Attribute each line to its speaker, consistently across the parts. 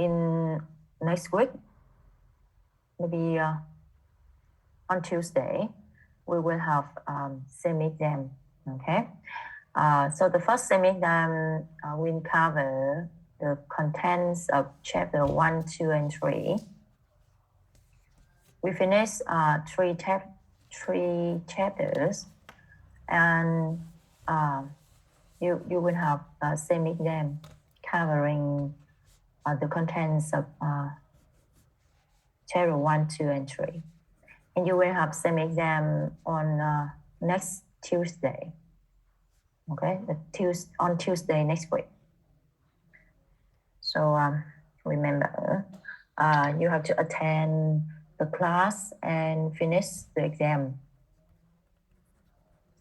Speaker 1: in next week, maybe on Tuesday, we will have semi-exam, okay? So the first semi-exam will cover the contents of chapter 1, 2, and 3. We finished three chapters, and you will have a semi-exam covering the contents of chapter 1, 2, and 3. And you will have semi-exam on next Tuesday. Okay, on Tuesday next week. So remember, you have to attend the class and finish the exam.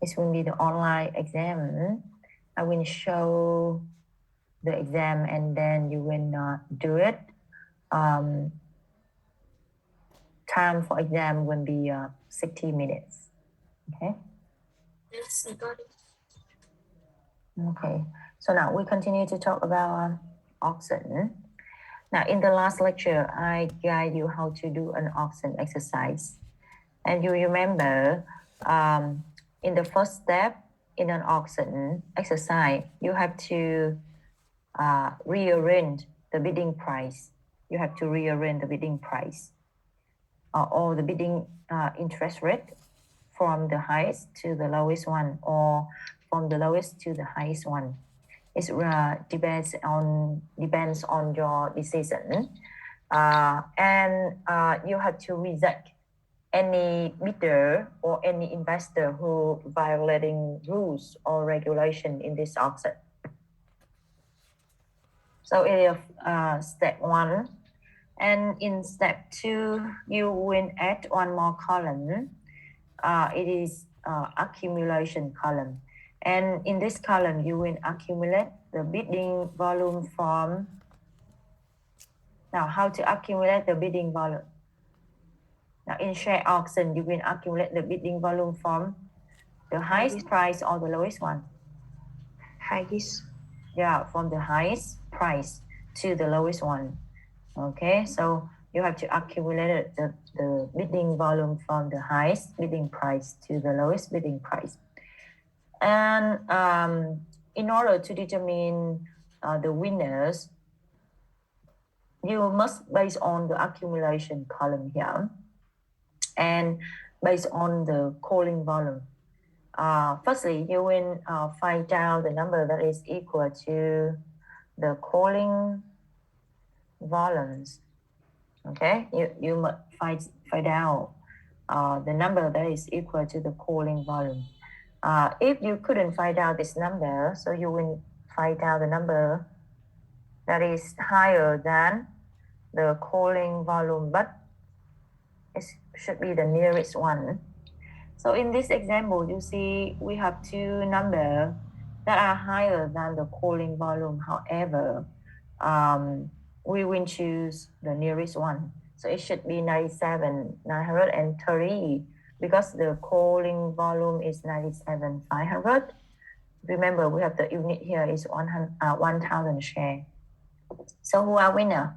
Speaker 1: This will be the online exam. I will show the exam and then you will do it. Time for exam will be 60 minutes. Okay?
Speaker 2: Yes, I got it.
Speaker 1: Okay, so now we continue to talk about oxen. Now, in the last lecture, I guide you how to do an oxen exercise. And you remember, in the first step in an oxen exercise, you have to rearrange the bidding price. You have to rearrange the bidding price or the bidding interest rate from the highest to the lowest one, or from the lowest to the highest one. It depends on your decision, and you have to reject any bidder or any investor who violating rules or regulation in this auction. So it is step 1, and in step 2, you will add one more column. It is accumulation column. And in this column, you will accumulate the bidding volume from... Now, how to accumulate the bidding volume? Now, in share auction, you will accumulate the bidding volume from the highest price or the lowest one?
Speaker 2: Highest.
Speaker 1: Yeah, from the highest price to the lowest one. Okay, so you have to accumulate the bidding volume from the highest bidding price to the lowest bidding price. And in order to determine the winners, you must base on the accumulation column here and based on the calling volume. Firstly, you will find out the number that is equal to the calling volumes. Okay, you must find out the number that is equal to the calling volume. If you couldn't find out this number, so you will find out the number that is higher than the calling volume, but it should be the nearest one. So in this example, you see we have two numbers that are higher than the calling volume. However, we will choose the nearest one. So it should be 97,930 because the calling volume is 97,500. Remember, we have the unit here is 1,000 share. So who are winner?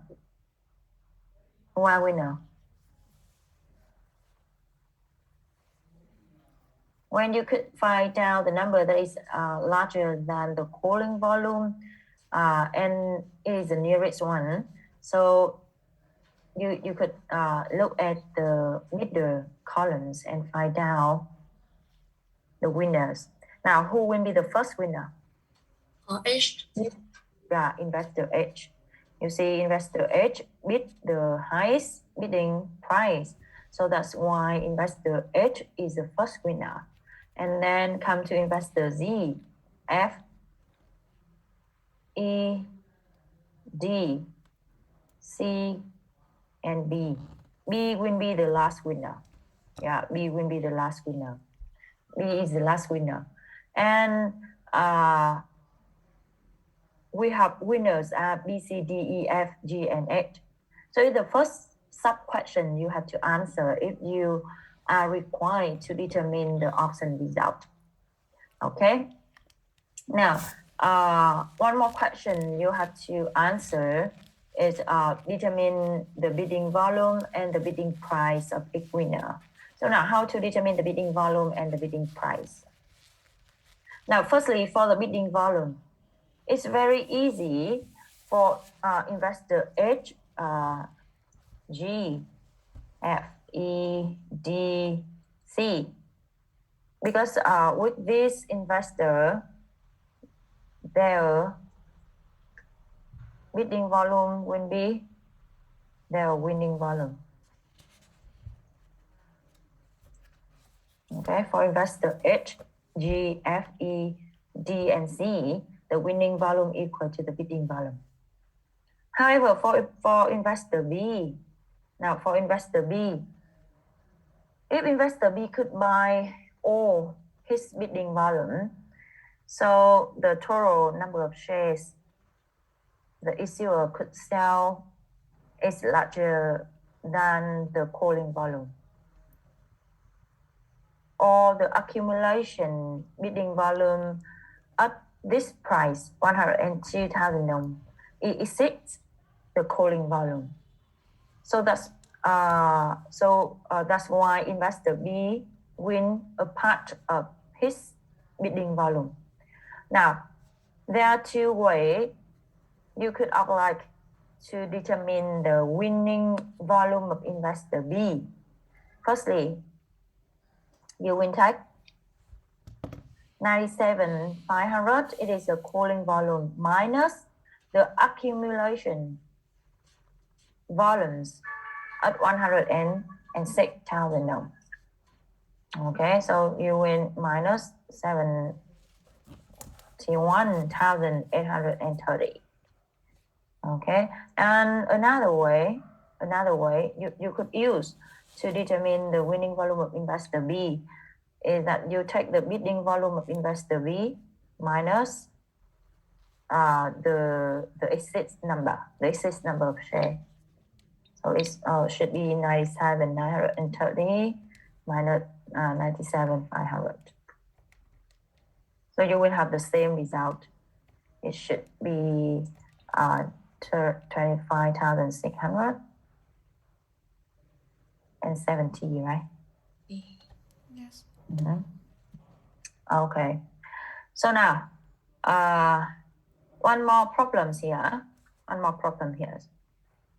Speaker 1: Who are winner? When you could find out the number that is larger than the calling volume and is the nearest one, so you could look at the middle columns and find out the winners. Now, who will be the first winner?
Speaker 2: H.
Speaker 1: Yeah, investor H. You see, investor H bid the highest bidding price. So that's why investor H is the first winner. And then come to investor Z, F, E, D, C, and B. B will be the last winner. Yeah, B will be the last winner. B is the last winner. And we have winners B, C, D, E, F, G, and H. So the first sub-question you have to answer if you are required to determine the auction result. Okay. Now, one more question you have to answer is determine the bidding volume and the bidding price of each winner. So now how to determine the bidding volume and the bidding price? Now, firstly, for the bidding volume, it's very easy for investor H, G, F, E, D, C. Because with this investor, their bidding volume will be their winning volume. Okay, for investor H, G, F, E, D, and C, the winning volume equal to the bidding volume. However, for investor B, now for investor B, if investor B could buy all his bidding volume, so the total number of shares the issuer could sell is larger than the calling volume, or the accumulation bidding volume at this price, 102,000 dong, it exceeds the calling volume. So that's why investor B win a part of his bidding volume. Now, there are two ways you could apply to determine the winning volume of investor B. Firstly, you will take 97,500, it is the calling volume, minus the accumulation volumes at 106,000 dong. Okay, so you win minus 71,830. Okay, and another way you could use to determine the winning volume of investor B is that you take the bidding volume of investor B minus the exit number of shares. So it should be 97,930 minus 97,500. So you will have the same result. It should be 25,600 and 70, right?
Speaker 2: Yes.
Speaker 1: Mm-hmm. Okay. So now, one more problem here.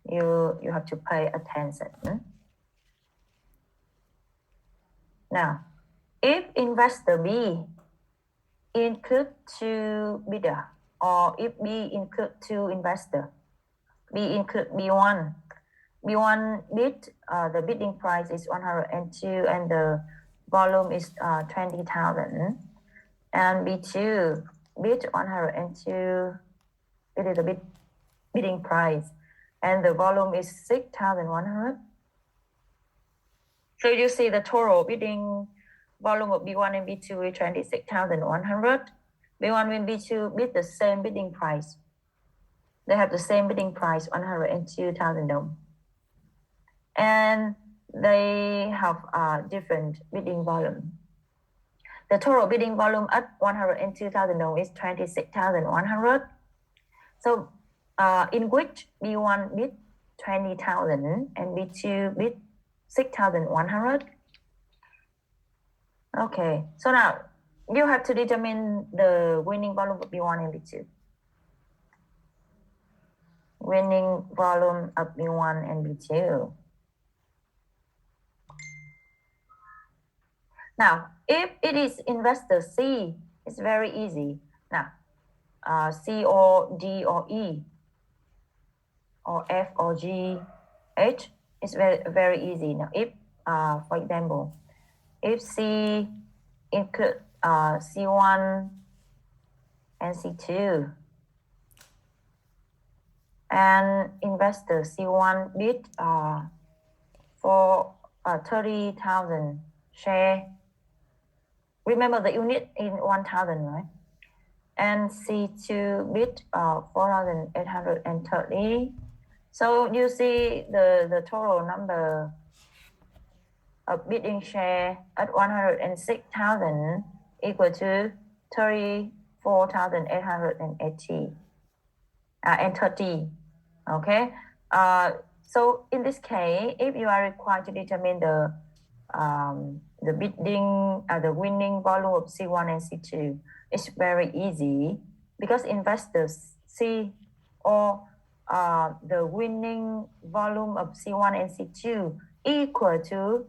Speaker 1: You have to pay attention. Now, if investor B include two bidder, or if B include two investor, B include B1. B1 bid, the bidding price is 102 and the volume is 20,000. And B2 bid 102, it is the bidding price, and the volume is 6,100. So you see the total bidding volume of B1 and B2 is 26,100. B1 and B2 bid the same bidding price. They have the same bidding price, 102,000 dong. And they have different bidding volume. The total bidding volume at 102,000 dong is 26,100. So in which B1 bid 20,000 and B2 bid 6,100. Okay, so now you have to determine the winning volume of B1 and B2. Winning volume of B1 and B2. Now, if it is investor C, it's very easy. Now, C or D or E, or F or G, H, it's very, very easy. Now, if, for example, if C include C1 and C2, and investor C1 bid for 30,000 share. Remember the unit in 1,000, right? And C2 bid 4,830. So you see the total number of bidding share at 106,000 equal to 34,880 and 30. Okay. So in this case, if you are required to determine the bidding, the winning volume of C1 and C2, it's very easy because investors see or the winning volume of C1 and C2 equal to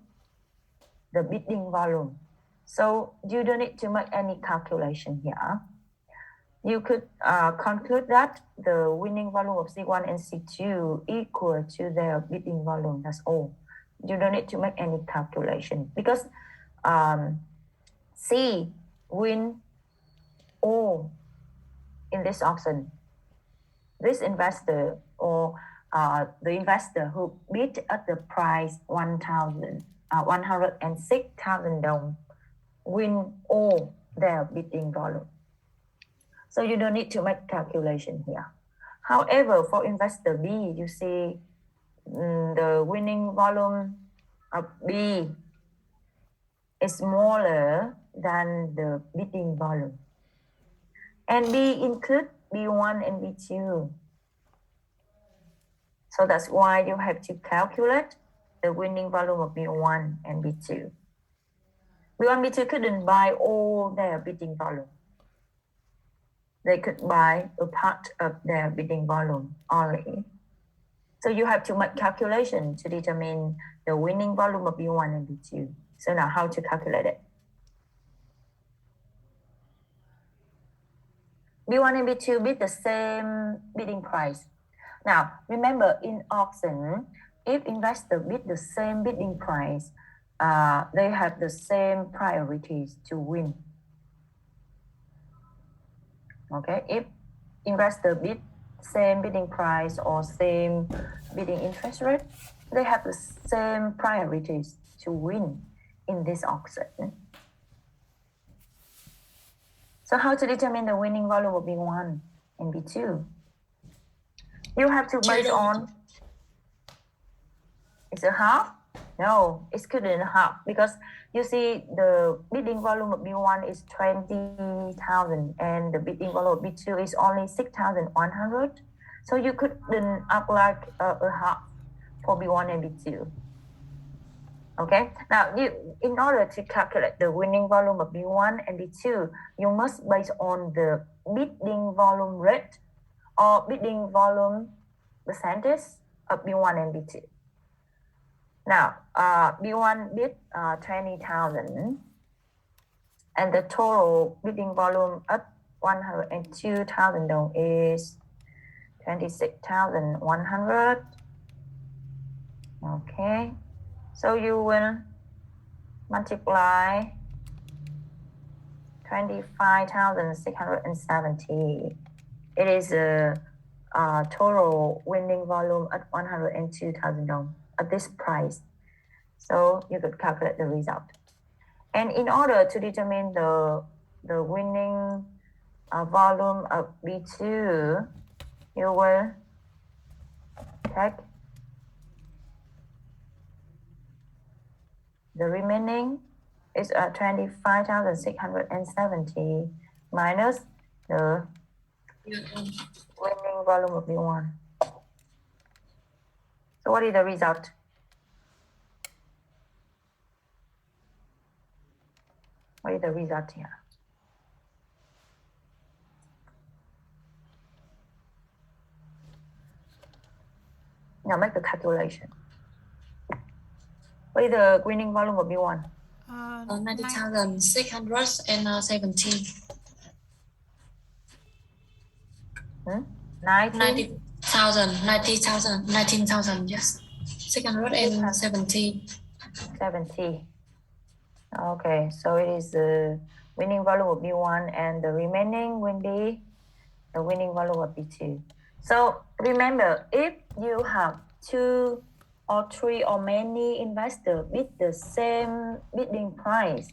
Speaker 1: the bidding volume. So you don't need to make any calculation here. You could conclude that the winning volume of C1 and C2 equal to their bidding volume. That's all. You don't need to make any calculation because C win all in this auction. This investor or the investor who bid at the price 106,000 dong win all their bidding volume. So you don't need to make calculation here. However, for investor B, you see the winning volume of B is smaller than the bidding volume. And B include B1 and B2. So that's why you have to calculate the winning volume of B1 and B2. B1, B2 couldn't buy all their bidding volume. They could buy a part of their bidding volume only. So you have to make calculation to determine the winning volume of B1 and B2. So now how to calculate it? B1 and B2 bid the same bidding price. Now, remember in auction, if investor bid the same bidding price, they have the same priorities to win. Okay, if investor bid same bidding price or same bidding interest rate, they have the same priorities to win in this auction. So how to determine the winning volume of B1 and B2? You have to base on, it's a half? No, it couldn't half because you see the bidding volume of B1 is 20,000 and the bidding volume of B2 is only 6,100. So you couldn't apply a half for B1 and B2. Okay, now in order to calculate the winning volume of B1 and B2, you must base on the bidding volume rate or bidding volume percentage of B1 and B2. Now, B1 bid 20,000 and the total bidding volume at 102,000 dong is 26,100. Okay, so you will multiply 25,670. It is a total winning volume at 102,000 dong at this price. So you could calculate the result. And in order to determine the winning volume of B2, you will take the remaining is 25,670 minus the winning volume of B1. So what is the result? What is the result here? Now make the calculation. What is the winning volume of B1?
Speaker 2: 90,670. 19,000, yes. 670.
Speaker 1: 70. Okay, so it is the winning volume of B1 and the remaining will be the winning volume of B2. So remember, if you have 2 or 3 or many investors bid the same bidding price,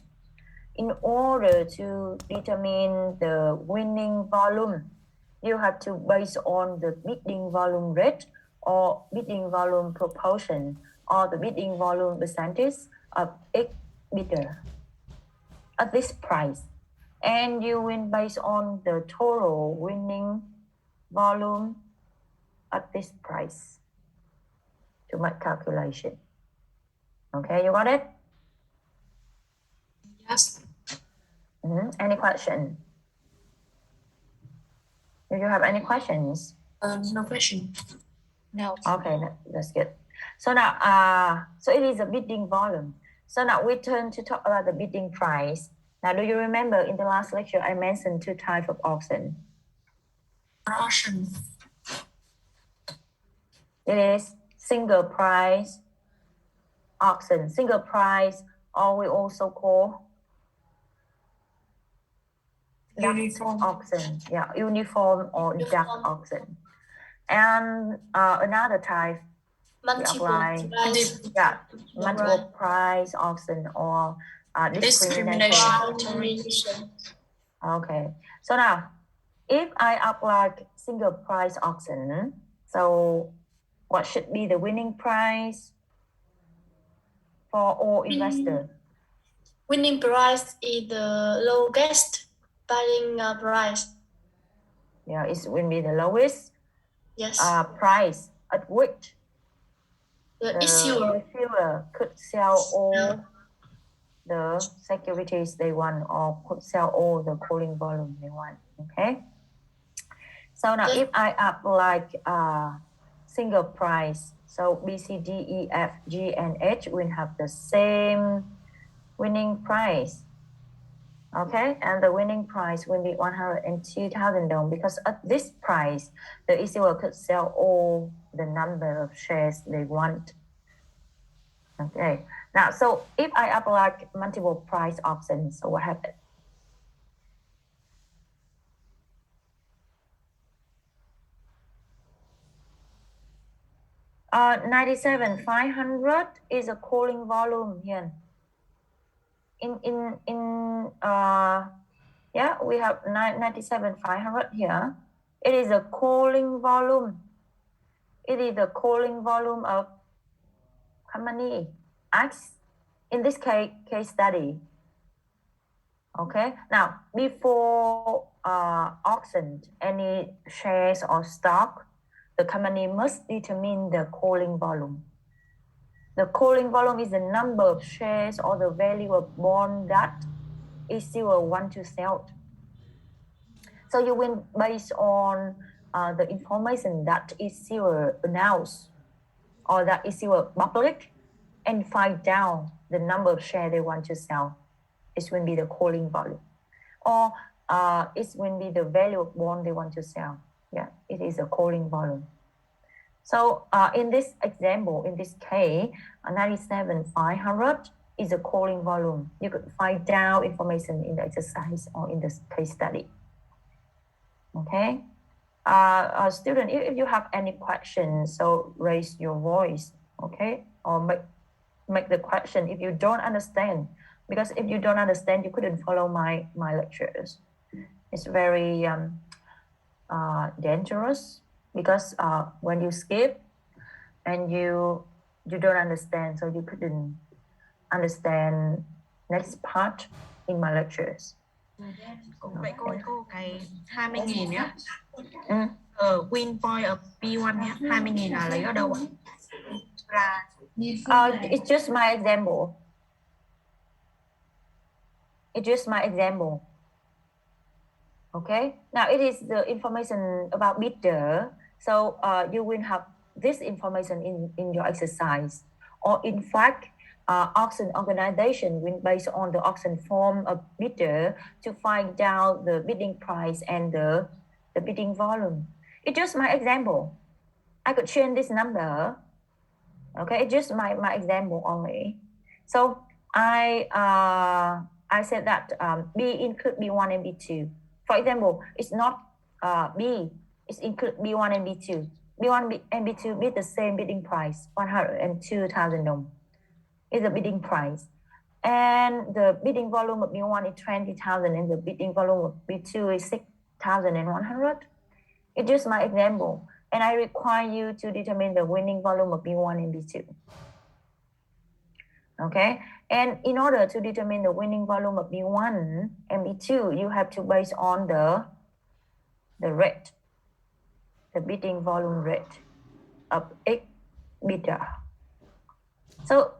Speaker 1: in order to determine the winning volume, you have to base on the bidding volume rate or bidding volume proportion or the bidding volume percentage of each bidder at this price. And you win based on the total winning volume at this price to make calculation. Okay, you got it?
Speaker 2: Yes.
Speaker 1: Any question? Do you have any questions?
Speaker 2: No question.
Speaker 3: No.
Speaker 1: Okay, that's good. So now, so it is a bidding volume. So now we turn to talk about the bidding price. Now, do you remember in the last lecture, I mentioned two types of auction.
Speaker 2: Auction.
Speaker 1: It is single price auction. Single price, or we also call
Speaker 2: Uniform.
Speaker 1: auction. Yeah, uniform or duck
Speaker 2: Uniform.
Speaker 1: auction. And another type,
Speaker 2: Multiple
Speaker 1: apply.
Speaker 2: price.
Speaker 1: Yeah, multiple price auction or discrimination.
Speaker 2: Discrimination.
Speaker 1: Okay, so now if I apply single price auction, so what should be the winning price for all investors?
Speaker 2: Winning price is the lowest buying price.
Speaker 1: Yeah, it will be the lowest
Speaker 2: Yes.
Speaker 1: price at which
Speaker 2: The
Speaker 1: the issuer could sell all the securities they want or could sell all the calling volume they want. Okay. So now if I apply single price, so B, C, D, E, F, G, and H will have the same winning price. Okay, and the winning price will be 102,000 dong because at this price, the issuer could sell all the number of shares they want. Okay, now, so if I apply multiple price options, so what happens? Uh, 97,500 is a calling volume here. Yeah, we have 97,500 here. It is a calling volume. It is the calling volume of company X in this case study. Okay, now before auction any shares or stock, the company must determine the calling volume. The calling volume is the number of shares or the value of bond that issuer want to sell. So you will based on the information that issuer announce or that issuer public and find down the number of shares they want to sell. It will be the calling volume. Or it will be the value of bond they want to sell. Yeah, it is a calling volume. So in this example, in this case, 97,500 is a calling volume. You could find down information in the exercise or in the case study. Okay. Student, if you have any questions, so raise your voice, okay? Or make the question if you don't understand. Because if you don't understand, you couldn't follow my lectures. It's very dangerous because when you skip and you don't understand, so you couldn't understand next part in my lectures.
Speaker 3: Cũng vậy cô cái 20.000 nhá.
Speaker 1: Ừ.
Speaker 3: Win point of P1 nhá, 20.000 là lấy ở đâu ạ? Là
Speaker 1: It's just my example. It's just my example. Okay. Now it is the information about bidder. So you will have this information in your exercise. Or in fact, auction organization will based on the auction form of bidder to find out the bidding price and the bidding volume. It's just my example. I could change this number. Okay, it's just my example only. So I said that B include B1 and B2. For example, it's not B, it's include B1 and B2. B1 and B2 bid the same bidding price, 102,000 dong. Is the bidding price. And the bidding volume of B1 is 20,000 and the bidding volume of B2 is 6,100. It's just my example. And I require you to determine the winning volume of B1 and B2. Okay, and in order to determine the winning volume of B1 and B2, you have to base on the rate, the bidding volume rate. of each bidder. So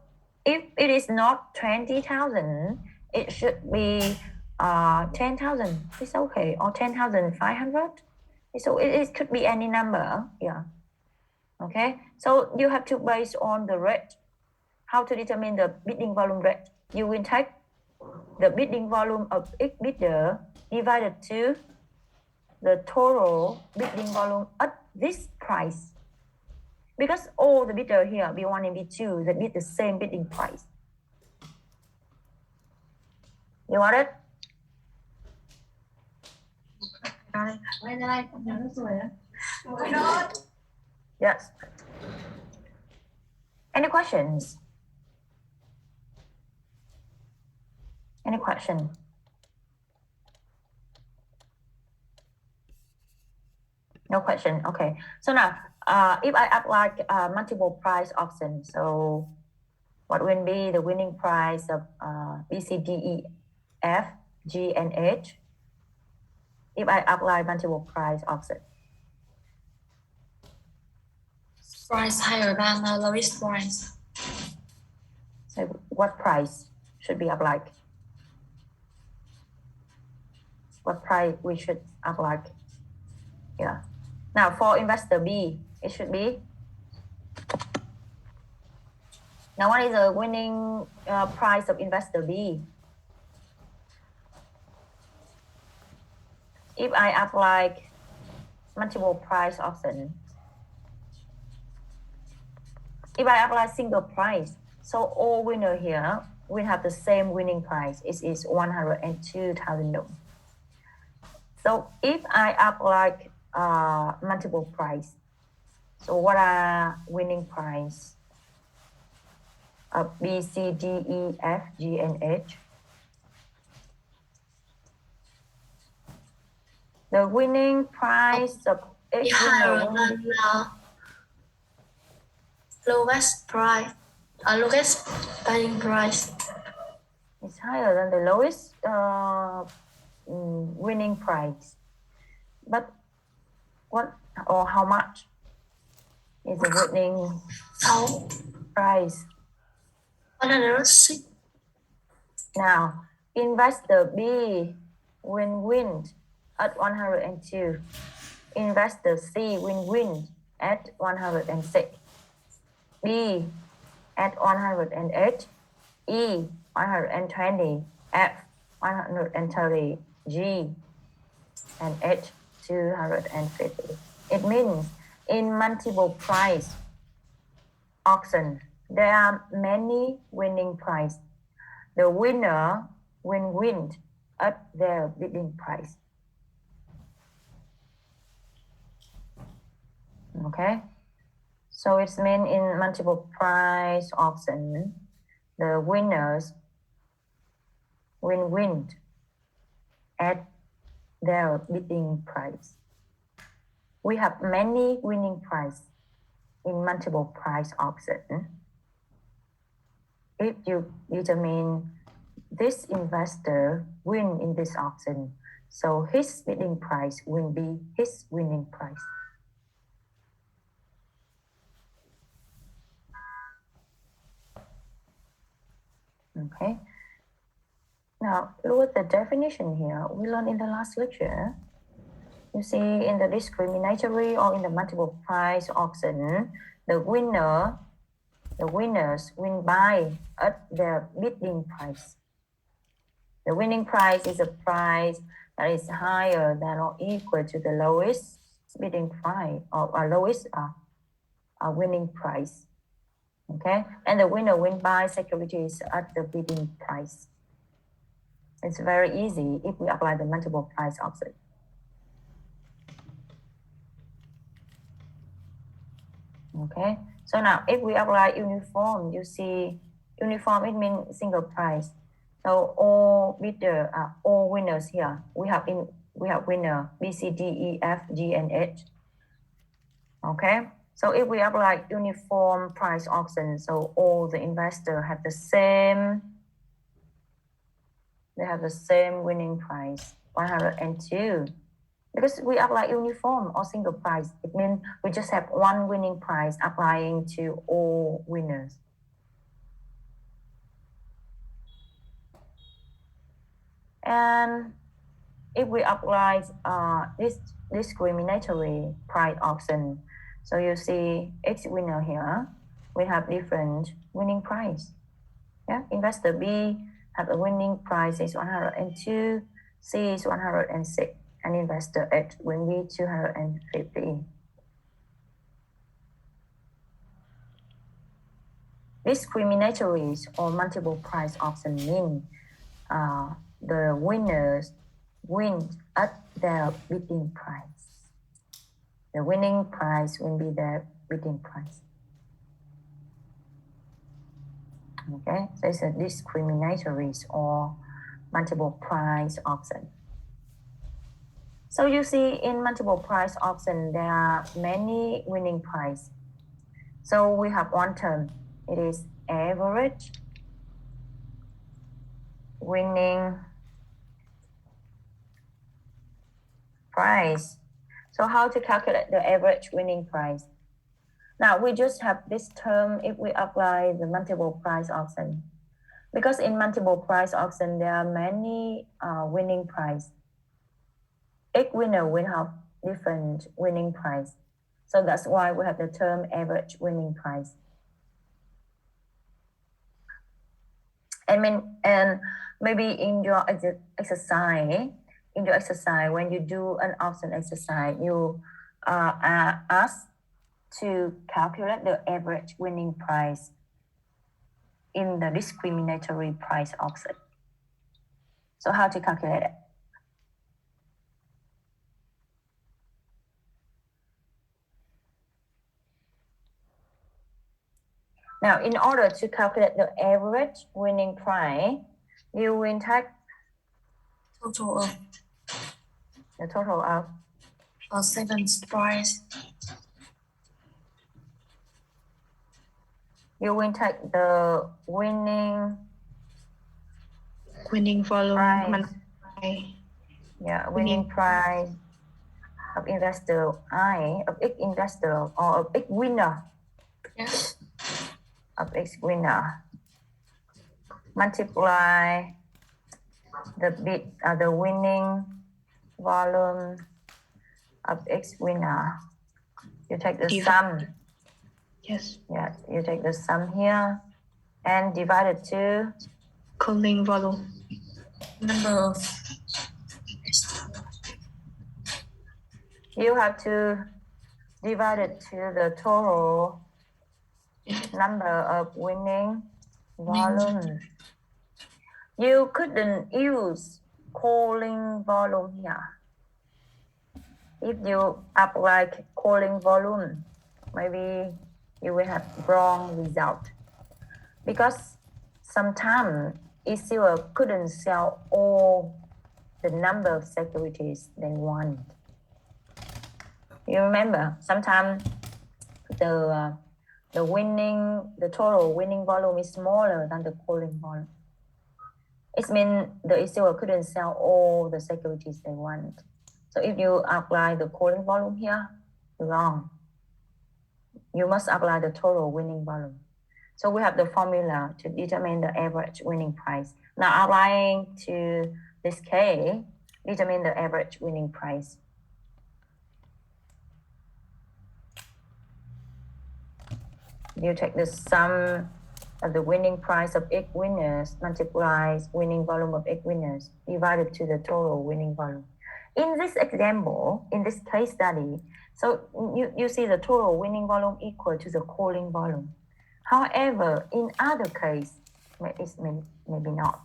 Speaker 1: if it is not 20,000, it should be 10,000. It's okay, or 10,500. So it could be any number. Yeah. Okay. So you have to base on the rate. How to determine the bidding volume rate? You will take the bidding volume of each bidder divided to the total bidding volume at this price. Because all the bidder here, B1 and B2, they bid the same bidding price. You want it? Yes. Any questions? Any question? No question. Okay. So now, if I apply multiple price auction, so what will be the winning price of B, C, D, E, F, G, and H? If I apply multiple price auction,
Speaker 2: Price higher than the lowest price.
Speaker 1: so what price should be applied? What price we should apply? Yeah. Now for investor B, it should be. Now what is the winning price of investor B? If I apply multiple price auction, if I apply single price, so all winner here will have the same winning price. It is 102,000 dong. So if I apply multiple price, so what are winning price of B, C, D, E, F, G, and H? The winning price of each winner will be
Speaker 2: Lowest price. Lowest buying price.
Speaker 1: It's higher than the lowest winning price. But what or how much is the winning
Speaker 2: So
Speaker 1: price?
Speaker 2: 106.
Speaker 1: Now, investor B win at 102. Investor C win at 106. B at 108. E 120. F 130. G and H 250. It means in multiple price auction, there are many winning price. The winner will win at their bidding price. Okay, so it's mean in multiple price auction, the winners will win at their bidding price. We have many winning price in multiple price auction. If you determine this investor win in this auction, so his bidding price will be his winning price. Okay. Now look at the definition here. We learned in the last lecture. You see in the discriminatory or in the multiple price auction, the winners win by at their bidding price. The winning price is a price that is higher than or equal to the lowest bidding price or lowest winning price. Okay, and the winner win by securities at the bidding price. It's very easy if we apply the multiple price auction. Okay, so now if we apply uniform, you see uniform, it means single price. So all bidder all winners here. We have winner B, C, D, E, F, G, and H. Okay, so if we apply uniform price auction, so all the investors have the same. They have the same winning price, 102. Because we apply uniform or single price, it means we just have one winning price applying to all winners. And if we apply this discriminatory price option, so you see X winner here, we have different winning price. Yeah, investor B have a winning price is 102, C is 106, and investor H will be 250. Discriminatory or multiple price option mean the winners win at their bidding price. The winning price will be their bidding price. Okay, so it's a discriminatory or multiple price option. So you see in multiple price option, there are many winning price. So we have one term, it is average winning price. So how to calculate the average winning price? Now we just have this term if we apply the multiple price option. Because in multiple price option, there are many winning price. Each winner will have different winning price. So that's why we have the term average winning price. And maybe in your exercise, when you do an option exercise, you are asked to calculate the average winning price in the discriminatory price option. So how to calculate it? Now, in order to calculate the average winning price, you will take
Speaker 2: Total of
Speaker 1: the total of
Speaker 2: 7 price.
Speaker 1: You will take the winning
Speaker 3: Winning volume
Speaker 1: price. Yeah, winning price of investor I, of each investor or of each winner.
Speaker 2: Yes.
Speaker 1: Of each winner. Multiply the winning volume of each winner. You take the sum.
Speaker 3: Yes.
Speaker 1: Yeah, you take the sum here and divide it to
Speaker 3: Calling volume.
Speaker 2: Number of.
Speaker 1: You have to divide it to the total number of winning volume. You couldn't use calling volume here. If you apply calling volume, maybe you will have wrong result. Because sometimes issuer couldn't sell all the number of securities they want. You remember, sometimes the total winning volume is smaller than the calling volume. It means the issuer couldn't sell all the securities they want. So if you apply the calling volume here, wrong. You must apply the total winning volume. So we have the formula to determine the average winning price. Now applying to this case, determine the average winning price. You take the sum of the winning price of each winners multiplies winning volume of each winners divided to the total winning volume. In this example, in this case study, so you see the total winning volume equal to the calling volume. However, in other case, it maybe not.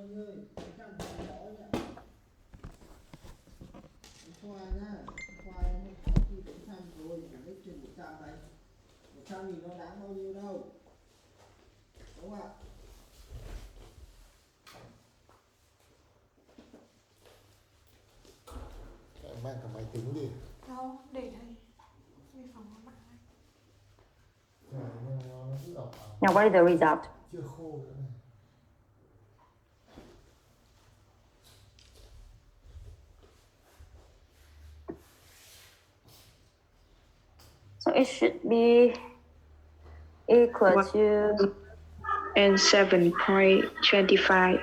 Speaker 4: Khoai nhá, khoai hôm có khi cũng thăm rồi, chẳng biết trên 100 đấy. 100 nghìn nó đáng bao nhiêu đâu. Đúng không ạ? Em mang cả máy tính đi.
Speaker 3: Đâu, để đây. Đi phòng của bạn.
Speaker 4: Nó cứ đọc
Speaker 1: Now what is the result?
Speaker 4: chưa khô nữa này.
Speaker 1: So it should be equal to
Speaker 5: and 7.25.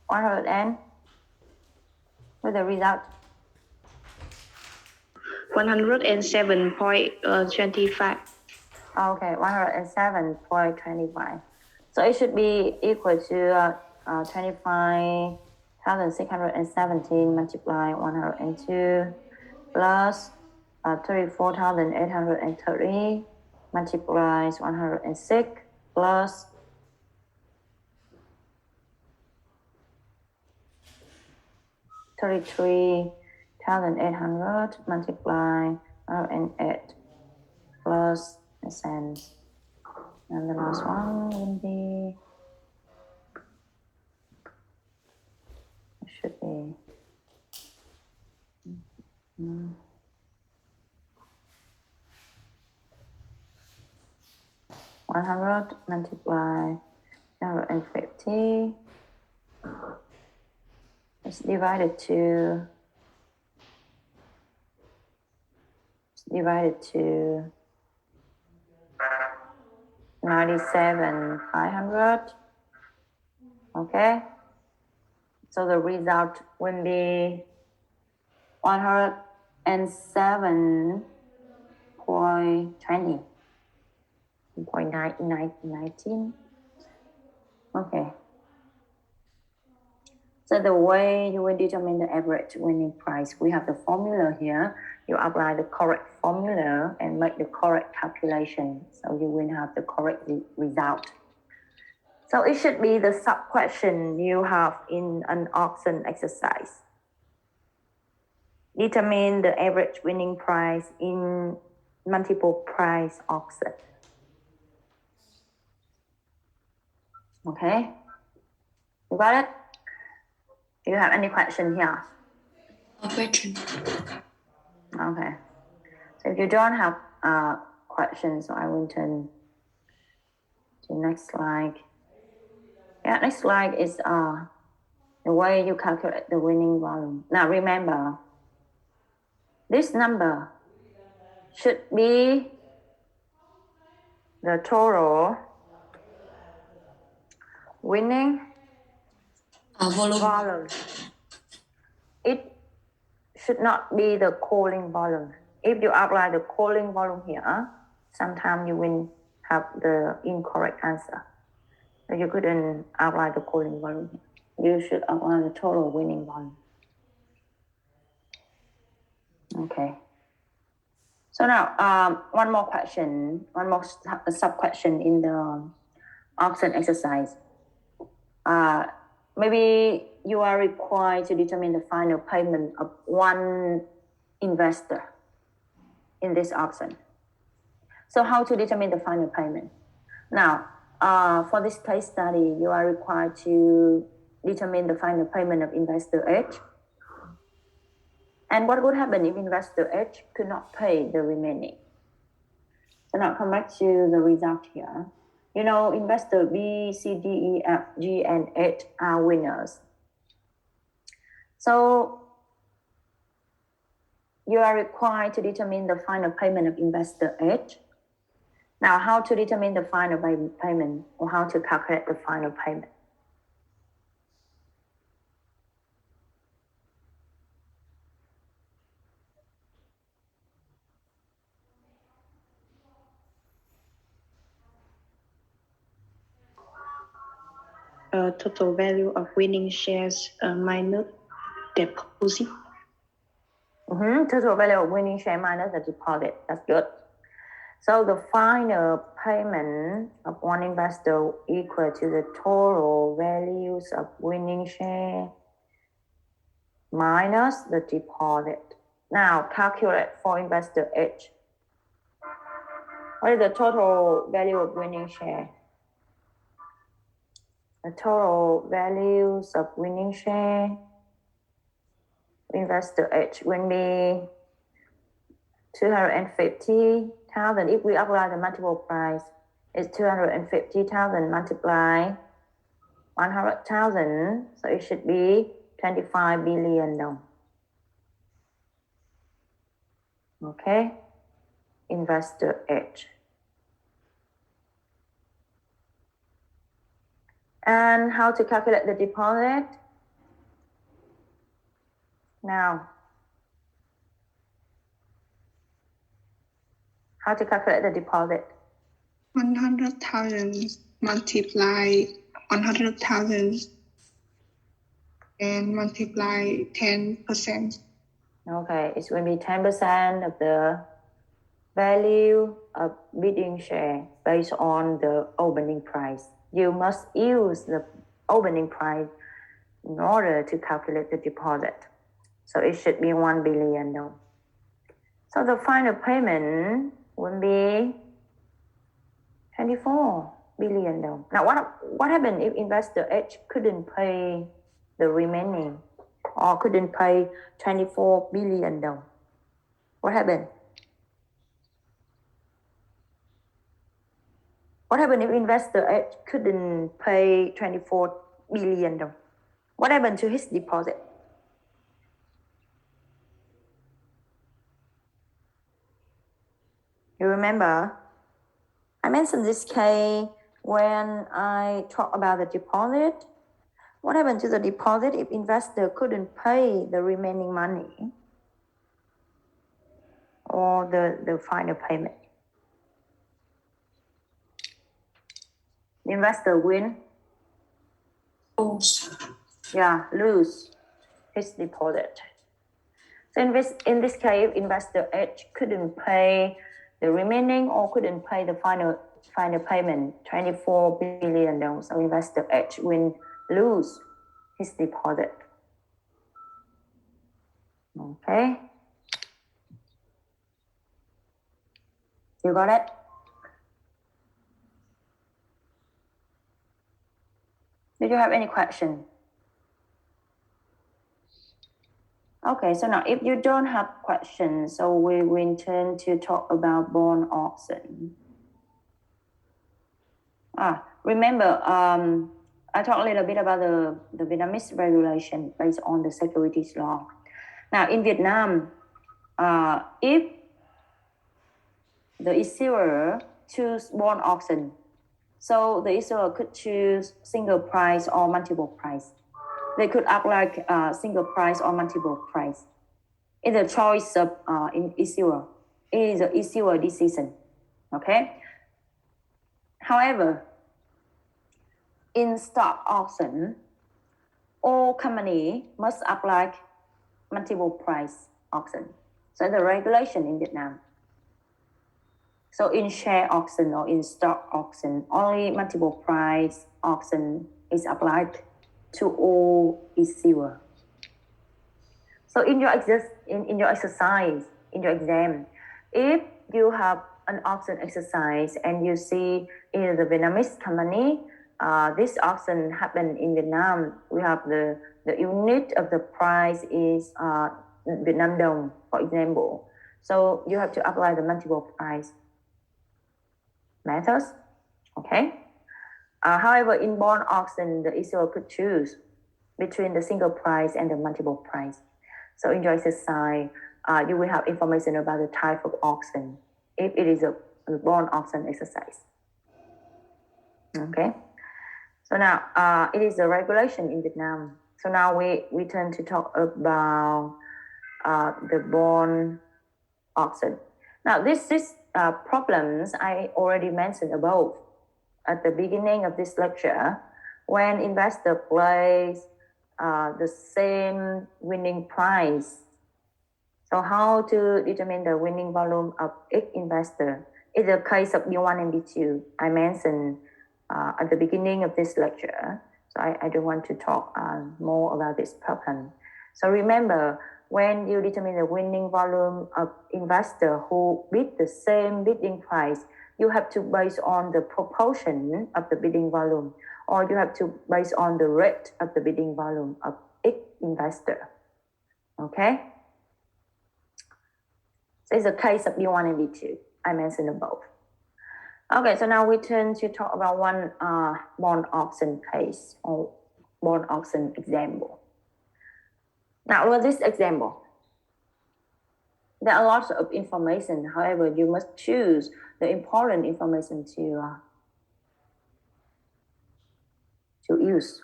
Speaker 1: 100 and with the result
Speaker 5: 107.25.
Speaker 1: okay 107.25. So it should be equal to 25,617 multiply 102 plus 34,830 multiplies 106 plus 33,800 multiply 108 plus a cent. And the last one will be, it should be 100 multiply 150 is divided to 97,500. Okay, so the result will be 107.20. 0.19. Okay. So the way you will determine the average winning price, we have the formula here. You apply the correct formula and make the correct calculation. So you will have the correct result. So it should be the sub-question you have in an auction exercise. Determine the average winning price in multiple price auction. Okay, you got it? Do you have any question here?
Speaker 2: A question.
Speaker 1: Okay. So if you don't have questions, I will turn to next slide. Yeah, next slide is the way you calculate the winning volume. Now remember, this number should be the total winning volume. It should not be the calling volume. If you apply the calling volume here, sometimes you will have the incorrect answer. So you couldn't apply the calling volume here. You should apply the total winning volume. Okay. So now, one more question, one more sub-question in the auction exercise. Maybe you are required to determine the final payment of one investor in this auction. So how to determine the final payment? Now, for this case study, you are required to determine the final payment of investor H. And what would happen if investor H could not pay the remaining? So now come back to the result here. You know, investor B, C, D, E, F, G, and H are winners. So you are required to determine the final payment of investor H. Now, how to determine the final payment or how to calculate the final payment?
Speaker 5: Total value of winning shares minus deposit.
Speaker 1: Total value of winning share minus the deposit. That's good. So the final payment of one investor equal to the total values of winning share minus the deposit. Now calculate for investor H. What is the total value of winning share? The total values of winning share investor H will be 250,000. If we apply the multiple price, it's 250,000 multiplied 100,000. So it should be 25 billion now. Okay, investor H. And how to calculate the deposit? Now, how to calculate the deposit?
Speaker 6: 100,000 multiply 100,000 and multiply 10%.
Speaker 1: Okay, it's going to be 10% of the value of bidding share based on the opening price. You must use the opening price in order to calculate the deposit. So it should be 1 billion now. So the final payment will be 24 billion now. Now what happened if investor H couldn't pay the remaining or couldn't pay 24 billion now? What happened? What happened if investor H couldn't pay 24 billion now? What happened to his deposit? You remember? I mentioned this case when I talk about the deposit. What happened to the deposit if investor couldn't pay the remaining money or the final payment? The investor win?
Speaker 2: Lose.
Speaker 1: Yeah, lose his deposit. So in this case, if investor H couldn't pay the remaining or couldn't pay the final payment, 24 billion dollars, so investor H will lose his deposit. Okay. You got it? Did you have any question? Okay, so now if you don't have questions, so we will turn to talk about bond auction. Remember, I talked a little bit about the Vietnamese regulation based on the securities law. Now in Vietnam, if the issuer choose bond auction, so the issuer could choose single price or multiple price. They could act like single price or multiple price. It's a choice of issuer. It is an issuer decision. Okay. However, in stock auction, all company must act like multiple price auction. So the regulation in Vietnam. So in share auction or in stock auction, only multiple price auction is applied to all issuer. So in your exercise, in your exam, if you have an auction exercise and you see in the Vietnamese company, this auction happened in Vietnam, we have the unit of the price is Vietnam Dong, for example. So you have to apply the multiple price methods, okay? However, in bond auction, the issuer could choose between the single price and the multiple price. So in your exercise, you will have information about the type of auction if it is a bond auction exercise. Okay. So now it is a regulation in Vietnam. So now we turn to talk about the bond auction. Now this problems I already mentioned above at the beginning of this lecture. When investor place the same winning price. So how to determine the winning volume of each investor in the case of B1 and B2, I mentioned at the beginning of this lecture, so I don't want to talk more about this problem. So remember, when you determine the winning volume of investor who bid the same bidding price, you have to base on the proportion of the bidding volume, or you have to base on the rate of the bidding volume of each investor. Okay? So it's a case of B1 and B2. I mentioned both. Okay, so now we turn to talk about one bond auction case or bond auction example. Now, with this example, there are lots of information. However, you must choose the important information to use.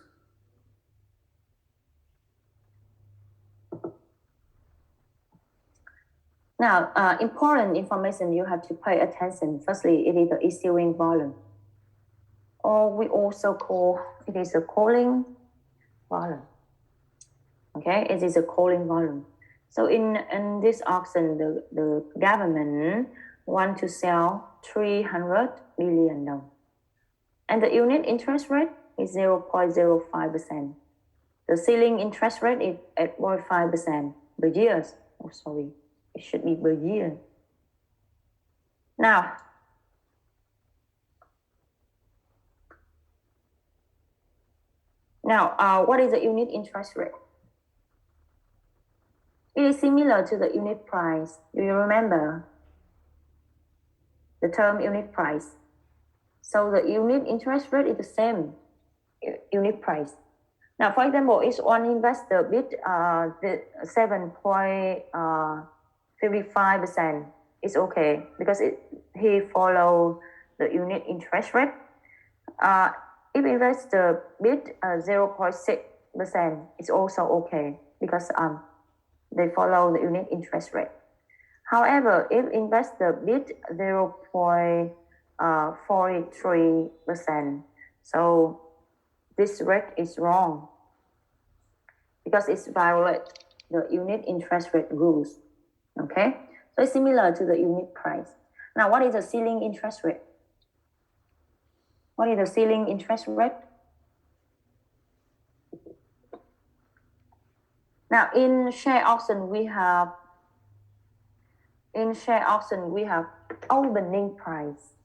Speaker 1: Now, important information you have to pay attention. Firstly, it is the issuing volume, or we also call it is a calling volume. Okay, it is a calling volume. So in this auction, the government want to sell 300 billion dong, and the unit interest rate is 0.05%. The ceiling interest rate is 8.5% per year. Oh, sorry, it should be per year. Now, what is the unit interest rate? It is similar to the unit price. Do you remember the term unit price? So the unit interest rate is the same unit price. Now, for example, if one investor bid 7.55%, it's okay because he follow the unit interest rate. If investor bid 0.6%, it's also okay because they follow the unit interest rate. However, if investor bid 0.43%, so this rate is wrong because it's violate the unit interest rate rules. Okay, so it's similar to the unit price. Now, what is the ceiling interest rate? What is the ceiling interest rate? Now, in share auction, we have opening price.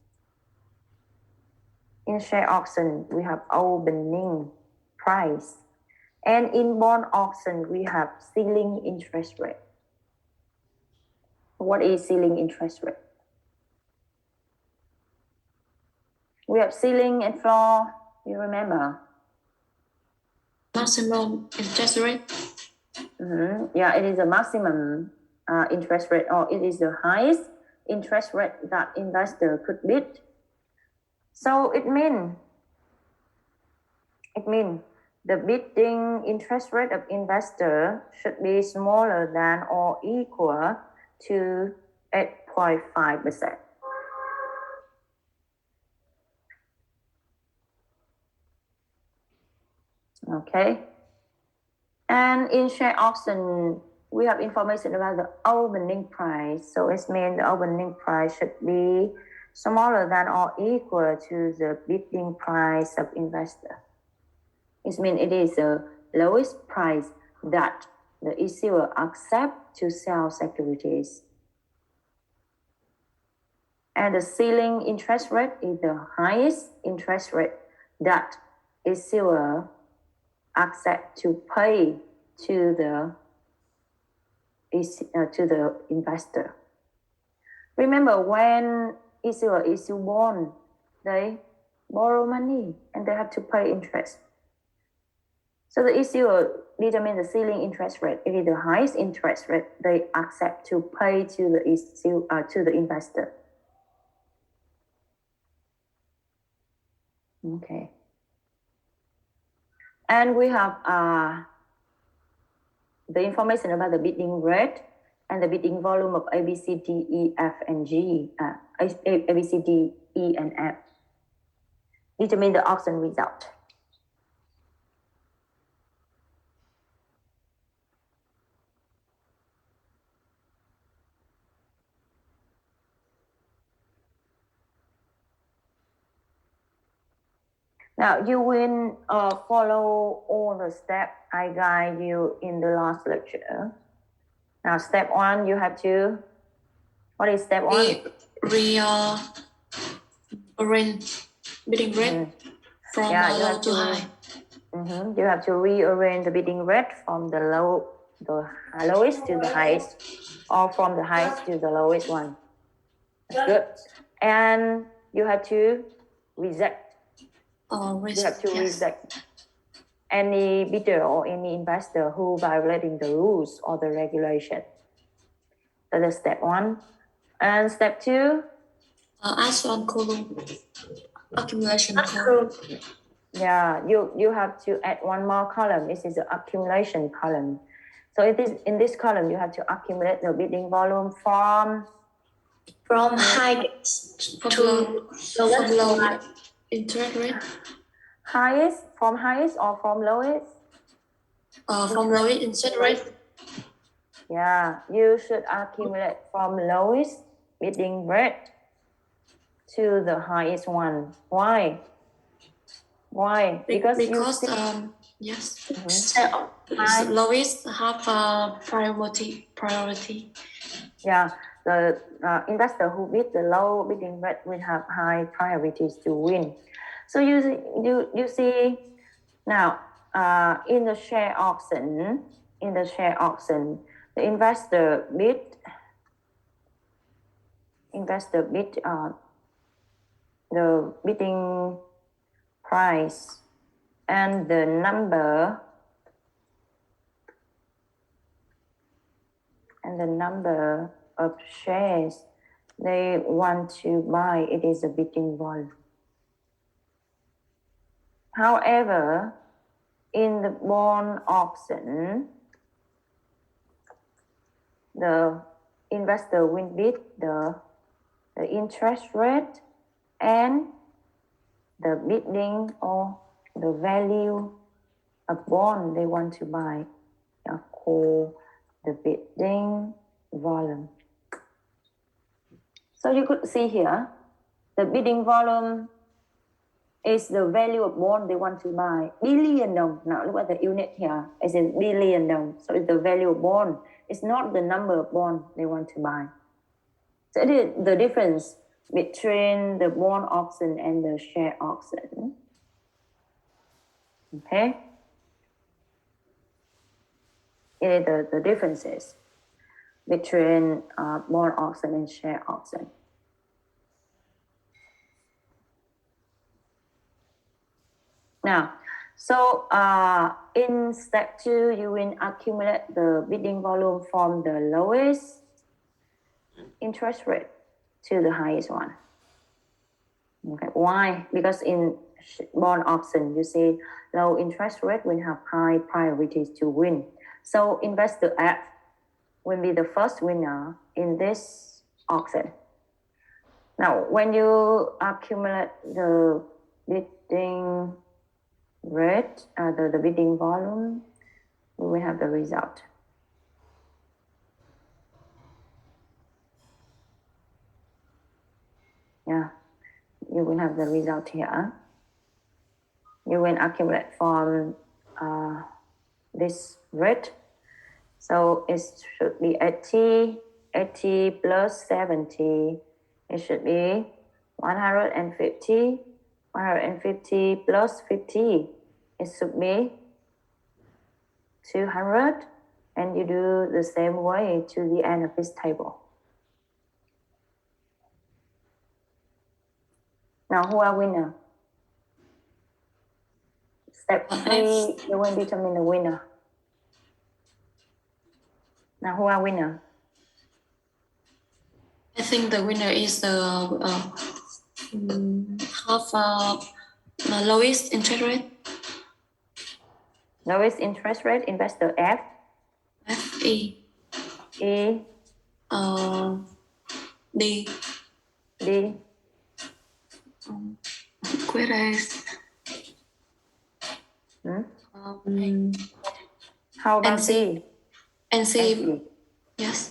Speaker 1: In share auction, we have opening price. And in bond auction, we have ceiling interest rate. What is ceiling interest rate? We have ceiling and floor. You remember?
Speaker 2: Maximum interest rate.
Speaker 1: Yeah, it is the maximum interest rate, or it is the highest interest rate that investor could bid. So it means the bidding interest rate of investor should be smaller than or equal to 8.5%. Okay. And in share auction, we have information about the opening price. So it means the opening price should be smaller than or equal to the bidding price of investor. It means it is the lowest price that the issuer accepts to sell securities. And the ceiling interest rate is the highest interest rate that issuer accept to pay to the investor. Remember, when issuer issue bond, they borrow money and they have to pay interest. So the issuer determine the ceiling interest rate. It is the highest interest rate they accept to pay to the investor. Okay. And we have the information about the bidding rate and the bidding volume of A, B, C, D, E, F, and G. A, B, C, D, E, and F. Determine the auction result. Now you will follow all the steps I guide you in the last lecture. Now step 1, you have to, what is step 1?
Speaker 2: Arrange bidding rate from
Speaker 1: Yeah, you
Speaker 2: low
Speaker 1: have
Speaker 2: to
Speaker 1: to-
Speaker 2: high.
Speaker 1: You have to rearrange the bidding rate from the lowest to the highest, or from the highest to the lowest one. That's good. And you have to reject. You have to reject any bidder or any investor who violating the rules or the regulation. That is step 1. And step 2.
Speaker 2: Add one column. Accumulation column.
Speaker 1: Yeah, you have to add one more column. This is the accumulation column. So it is in this column you have to accumulate the bidding volume from
Speaker 2: highest to low interest rate.
Speaker 1: highest or from lowest.
Speaker 2: From lowest interest rate.
Speaker 1: Yeah, you should accumulate from lowest bidding rate to the highest one. Why? Because
Speaker 2: yes.
Speaker 1: High.
Speaker 2: Lowest have priority.
Speaker 1: Yeah, the investor who bid the low bidding rate will have high priorities to win. So you see now in the share auction, the investor bid the bidding price and the number of shares they want to buy. It is a bidding volume. However, in the bond auction, the investor will bid the interest rate and the bidding or the value of bond they want to buy are called the bidding volume. So you could see here, the bidding volume is the value of bond they want to buy. Billion đồng. Now look at the unit here. It's a billion đồng. So it's the value of bond. It's not the number of bond they want to buy. So it is the difference between the bond auction and the share auction. Okay? It is the differences between bond auction and share auction. Now, so in step 2, you will accumulate the bidding volume from the lowest interest rate to the highest one. Okay, why? Because in bond auction, you see low interest rate will have high priorities to win. So investor F will be the first winner in this auction. Now, when you accumulate the bidding rate, the bidding volume, we will have the result. Yeah, you will have the result here. You will accumulate from this rate. So it should be 80 plus 70. It should be 150 plus 50. It should be 200. And you do the same way to the end of this table. Now, who are winner? Step 3, you will determine the winner. Now, who are winner?
Speaker 2: I think the winner is the lowest interest rate.
Speaker 1: Lowest interest rate, investor F.
Speaker 2: E. D. Queries.
Speaker 1: How about
Speaker 2: NC.
Speaker 1: D?
Speaker 2: NC. Yes.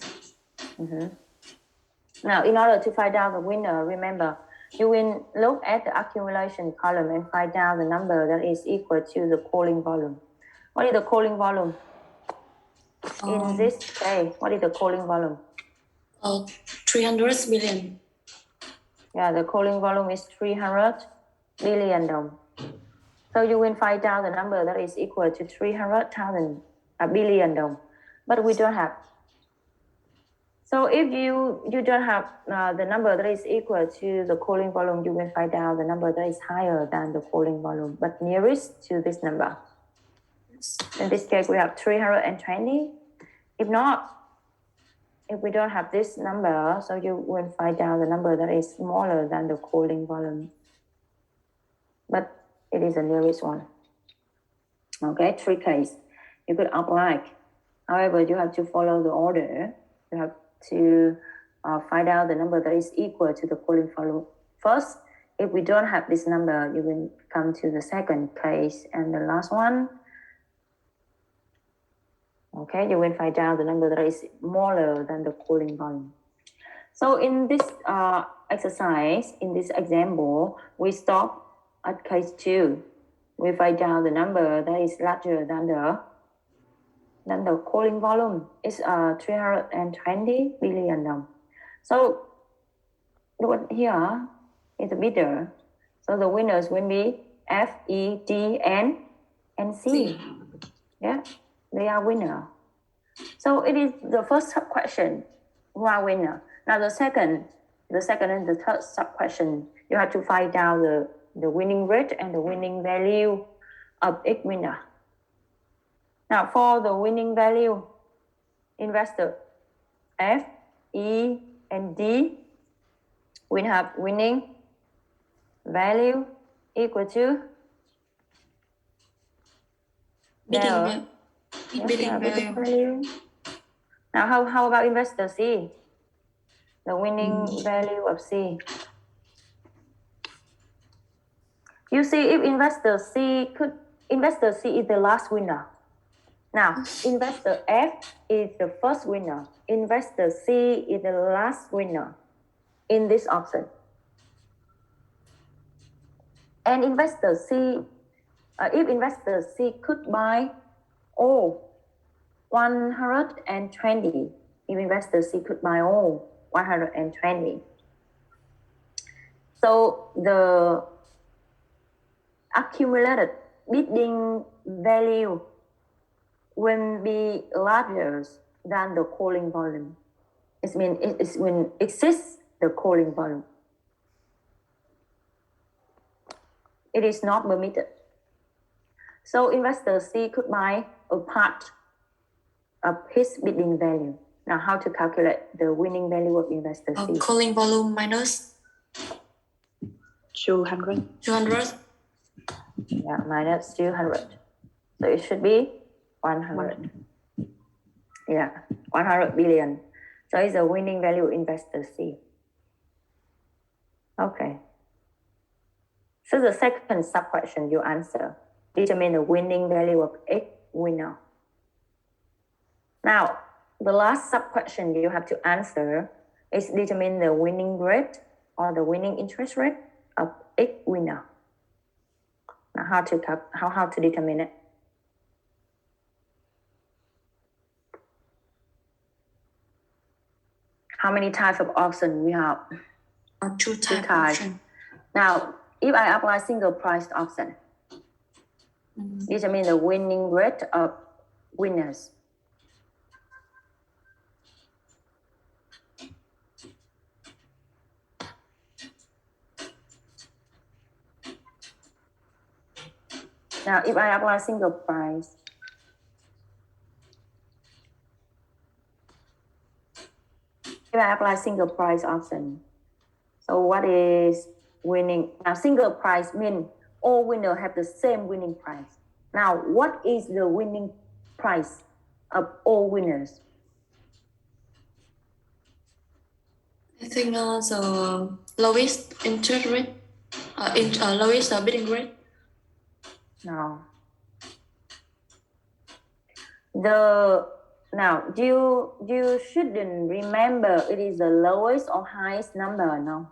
Speaker 1: Now, in order to find out the winner, remember, You will look at the accumulation column and find out the number that is equal to the calling volume. What is the calling volume? In this case, what is the calling volume?
Speaker 2: 300 billion.
Speaker 1: Yeah, the calling volume is 300 billion dong. So you will find out the number that is equal to 300,000 billion dong. But we don't have. So if you don't have the number that is equal to the calling volume, you will find out the number that is higher than the calling volume, but nearest to this number. In this case, we have 320. If not, if we don't have this number, so you will find out the number that is smaller than the calling volume, but it is the nearest one. Okay, 3 cases. You could apply. However, you have to follow the order. You have to find out the number that is equal to the calling volume first. If we don't have this number, you will come to the second case and the last one. Okay, you will find out the number that is smaller than the calling volume. So in this exercise, in this example, we stop at case 2. We find out the number that is larger than the calling volume. It's 320 billion dong. So look here is the bidder. So the winners will be F, E, D, and C. Yeah, they are winner. So it is the first sub question who are winner. Now the second and the third sub question, you have to find out the winning rate and the winning value of each winner. Now for the winning value, investor F, E, and D will have winning value equal to
Speaker 2: Bidding
Speaker 1: value. Now how about investor C? The winning value of C. You see, if investor C is the last winner. Now, investor F is the first winner. Investor C is the last winner in this auction. And investor C, if investor C could buy all 120, if investor C could buy all 120. So the accumulated bidding value will be larger than the calling volume. It means it will exceeds the calling volume. It is not permitted. So investor C could buy a part of his bidding value. Now how to calculate the winning value of investor C?
Speaker 2: Calling volume minus
Speaker 5: 200.
Speaker 2: 200.
Speaker 1: Yeah, minus 200. So it should be 100. Yeah, 100 billion. So it's a winning value investor C. Okay. So the second sub question you answer, determine the winning value of each winner. Now, the last sub question you have to answer is determine the winning rate or the winning interest rate of each winner. Now, how to determine it? How many types of auction we have?
Speaker 2: Two types.
Speaker 1: Now, if I apply single price auction, determine the winning rate of winners. Now, if I apply single price, option, so what is winning? Now, single price means all winners have the same winning price. Now, what is the winning price of all winners?
Speaker 2: I think the lowest interest rate, lowest bidding rate.
Speaker 1: No. Now, you shouldn't remember it is the lowest or highest number, no?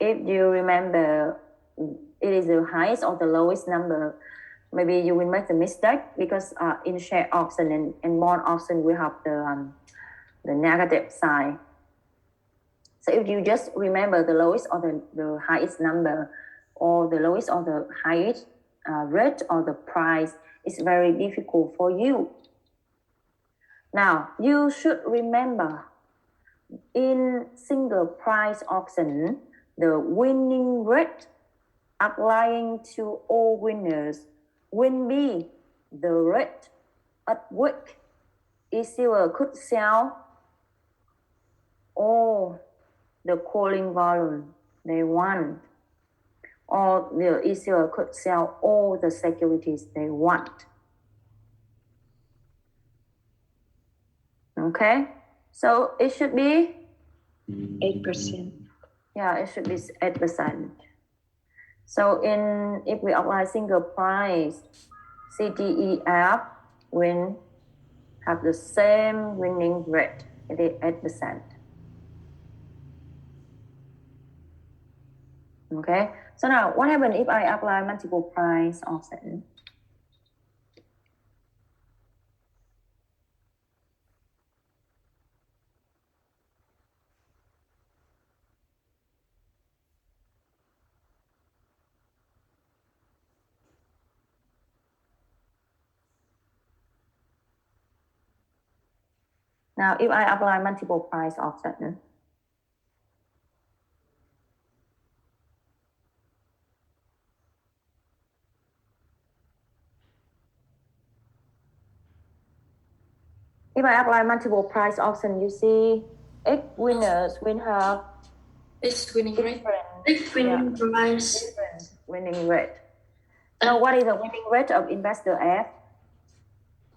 Speaker 1: if you remember it is the highest or the lowest number, maybe you will make the mistake because in share option and bond option we have the negative sign. So if you just remember the lowest or the highest number, or the lowest or the highest rate or the price, it's very difficult for you. Now, you should remember in single price auction, the winning rate applying to all winners will be the rate at which issuer could sell all the calling volume they want, or the issuer could sell all the securities they want. Okay, so it should be
Speaker 5: 8%.
Speaker 1: Yeah, it should be 8%. So if we apply single price, CTEF will have the same winning rate, it is 8%. Okay, so now what happens if I apply multiple price option? Now, if I apply multiple price option, if I apply multiple price option, you see X winners will have
Speaker 2: X winning rate.
Speaker 1: different winning rate. Now, what is the winning rate of investor F?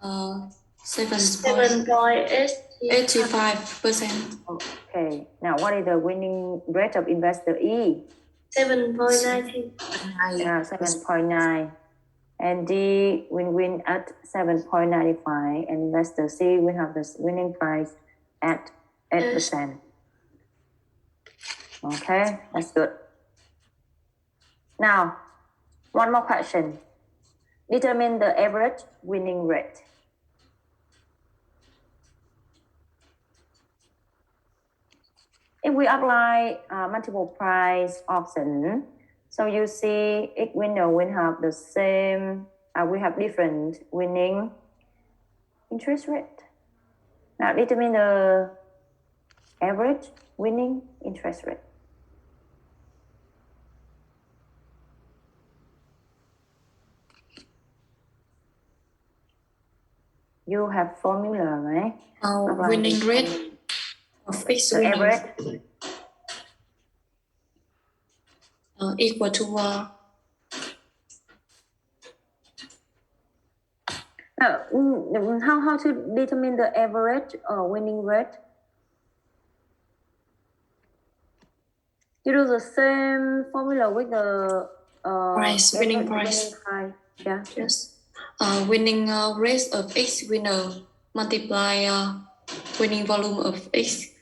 Speaker 2: 7.85%.
Speaker 1: Okay. Now, what is the winning rate of investor E?
Speaker 6: 7.90.
Speaker 1: Yeah, 7.9. And D will win at 7.95. And investor C will have the winning price at 8%. Okay, that's good. Now, one more question. Determine the average winning rate. If we apply multiple price option, so you see each winner will have the same, we have different winning interest rate. Now determine the average winning interest rate. You have formula, right?
Speaker 2: Winning rate of X
Speaker 1: The
Speaker 2: winner
Speaker 1: average.
Speaker 2: Equal to
Speaker 1: How to determine the average winning rate? You do the same formula with the
Speaker 2: price, winning
Speaker 1: price. Yeah.
Speaker 2: Yes. Winning rate of X winner multiply winning volume of X.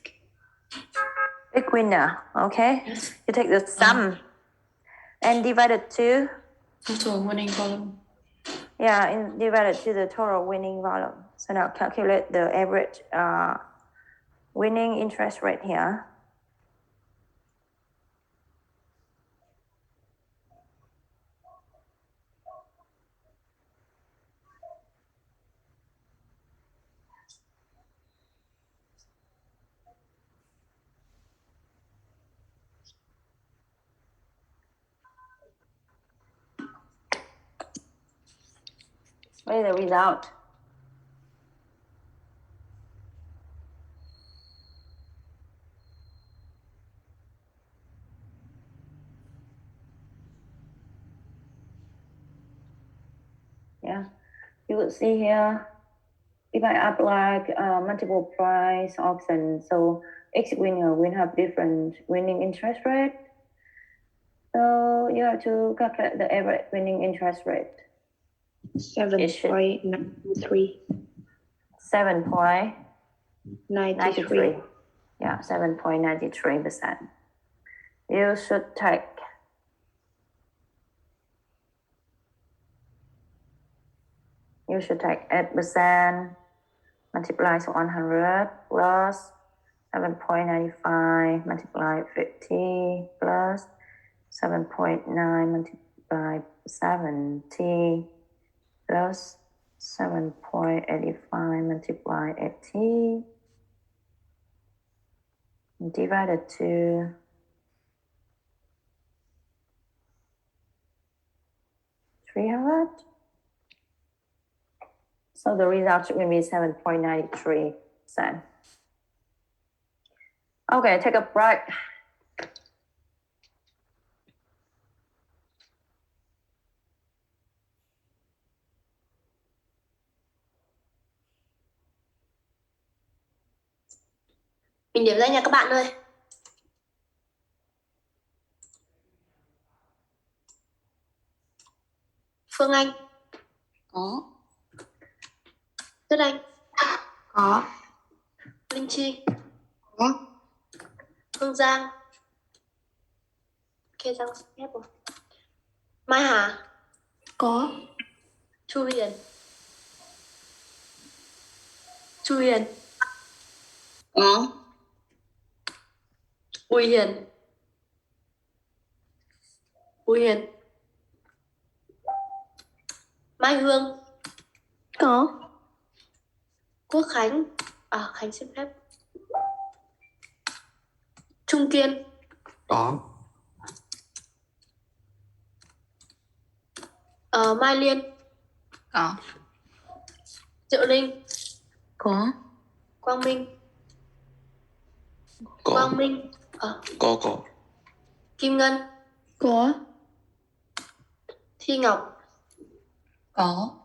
Speaker 1: Big winner. Okay.
Speaker 2: Yes.
Speaker 1: You take the sum and divide it to
Speaker 2: Total winning volume.
Speaker 1: Yeah, and divide it to the total winning volume. So now calculate the average winning interest rate here. What is the result? Yeah, you would see here, if I apply multiple price option, so each winner will have different winning interest rate. So you have to calculate the average winning interest rate.
Speaker 5: 7.93.
Speaker 1: 7.93.
Speaker 5: 93.
Speaker 1: Yeah, 7.93%. you should take you should take 8% multiplied to 100 plus 7.95 multiplied 50 plus 7.9 multiplied 70 plus 7.85 multiplied 80 divided to 300. So the result will be 7.93 cents. Okay, take a break.
Speaker 6: Mình điểm danh nha các bạn ơi. Phương Anh.
Speaker 2: Có.
Speaker 6: Tuyết Anh.
Speaker 3: Có.
Speaker 6: Linh Chi.
Speaker 3: Có.
Speaker 6: Hương Giang. Kia Giang hết rồi. Mai Hà.
Speaker 2: Có.
Speaker 6: Chu Hiền. Chu Hiền.
Speaker 2: Có.
Speaker 6: Bùi Hiền. Bùi Hiền. Mai Hương.
Speaker 2: Có.
Speaker 6: Quốc Khánh. Khánh xin phép. Trung Kiên.
Speaker 7: Có.
Speaker 6: Mai Liên.
Speaker 3: Có.
Speaker 6: Diệu Linh.
Speaker 2: Có.
Speaker 6: Quang Minh.
Speaker 7: Có.
Speaker 6: Quang Minh.
Speaker 7: Có.
Speaker 6: Kim Ngân.
Speaker 2: Có.
Speaker 6: Thi Ngọc.
Speaker 2: Có.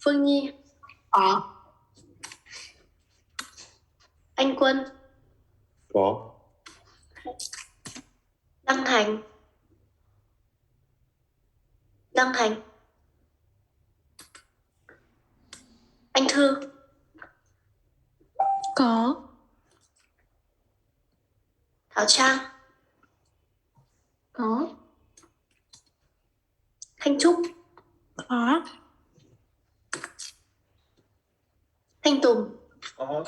Speaker 6: Phương Nhi.
Speaker 3: Có.
Speaker 6: Anh Quân.
Speaker 7: Có.
Speaker 6: Đăng Thành. Đăng Thành. Anh Thư.
Speaker 2: Có.
Speaker 6: Thảo Trang.
Speaker 2: Có.
Speaker 6: Thanh Trúc.
Speaker 3: Có.
Speaker 6: Thanh Tùng.
Speaker 7: Có.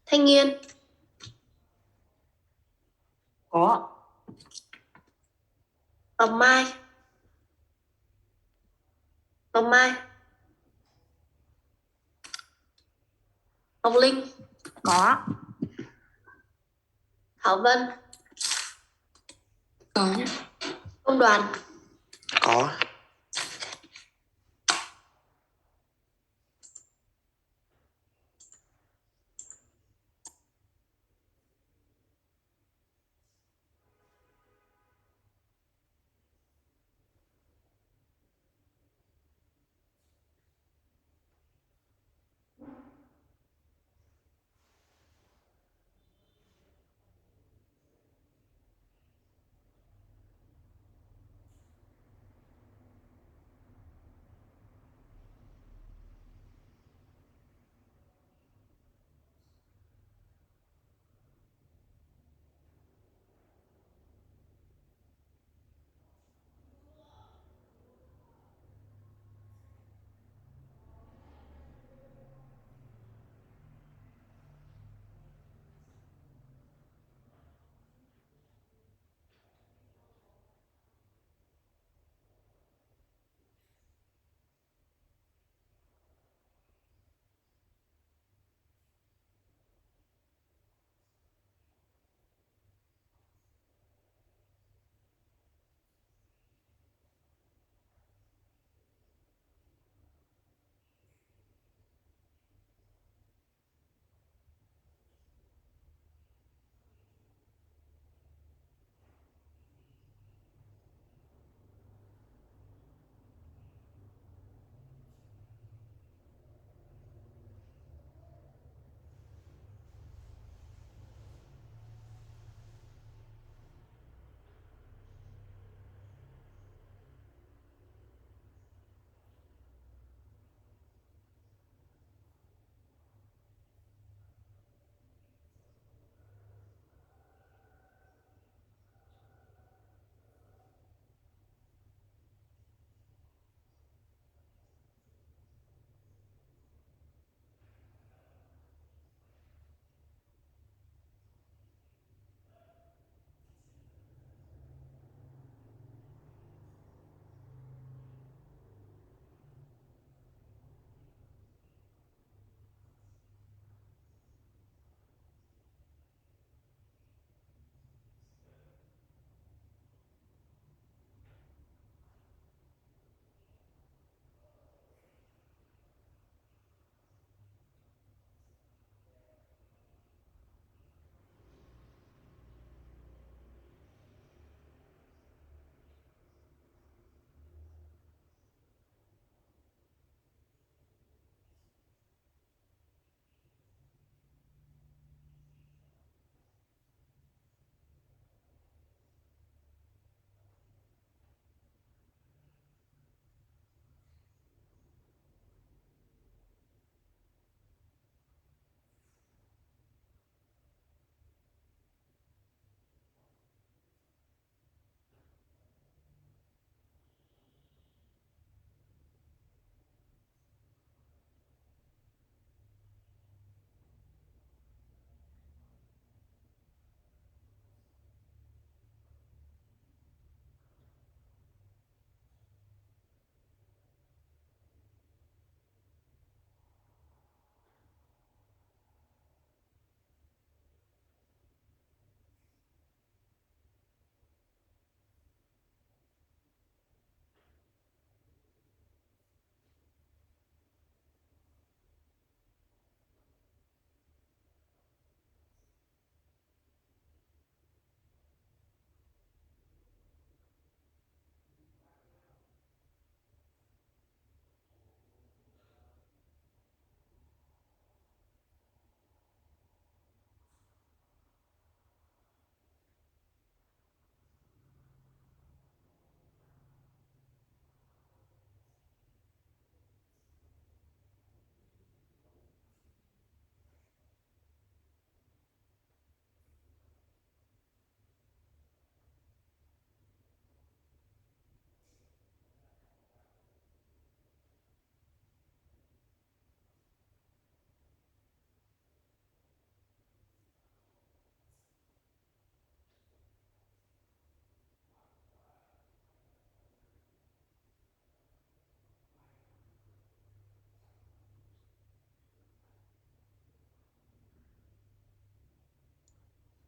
Speaker 6: Thanh Nghiên.
Speaker 1: Có.
Speaker 6: Ngọc Mai. Ngọc Mai. Ngọc Linh.
Speaker 3: Có.
Speaker 6: Thảo Vân.
Speaker 2: Có.
Speaker 6: Công Đoàn.
Speaker 7: Có.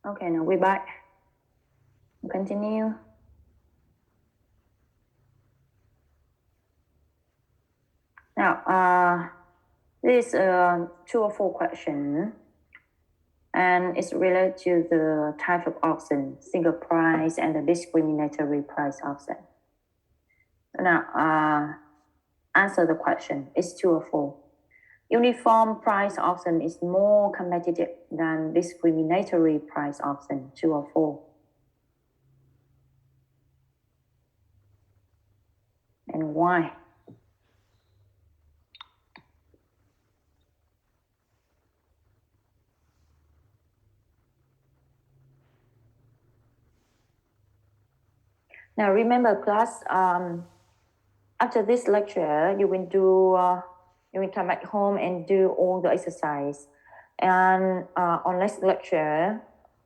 Speaker 1: Okay, now we're back. Continue. Now, this is a true or false question, and it's related to the type of auction, single price and the discriminatory price auction. Now, answer the question. It's true or false? Uniform price auction is more competitive than discriminatory price auction. True or false? And why? Now remember, class, after this lecture, you will come back home and do all the exercise. And on next lecture,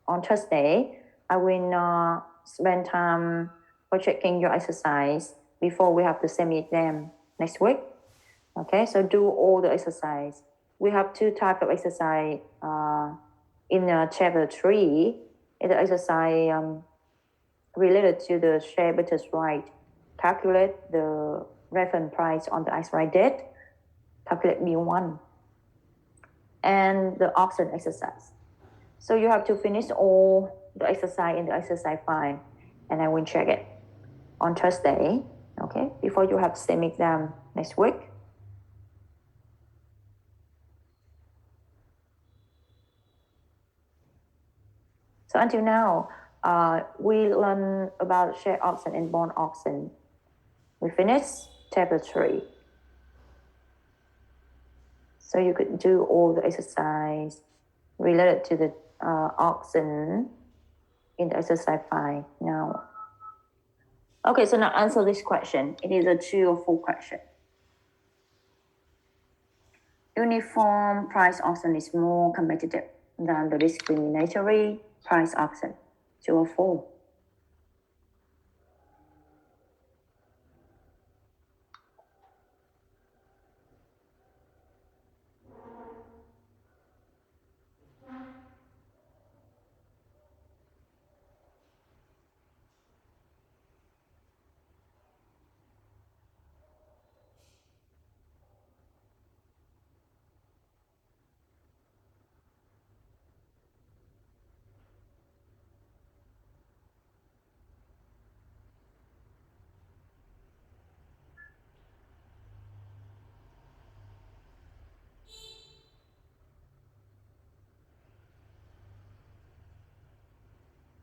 Speaker 1: on Thursday, I will spend time for checking your exercise before we have to submit them next week. Okay, so do all the exercise. We have two types of exercise in chapter 3. It's the exercise related to the share purchase right. Calculate the reference price on the expiry date. Calculate B1. And the auction exercise. So you have to finish all the exercise in the exercise file, and I will check it on Thursday, okay, before you have same exam next week. So until now, we learned about share auction and bond auction. We finished chapter 3. So you could do all the exercise related to the auction in the exercise file now. Okay, so now answer this question. It is a true or false question. Uniform price auction is more competitive than the discriminatory price auction. True or false?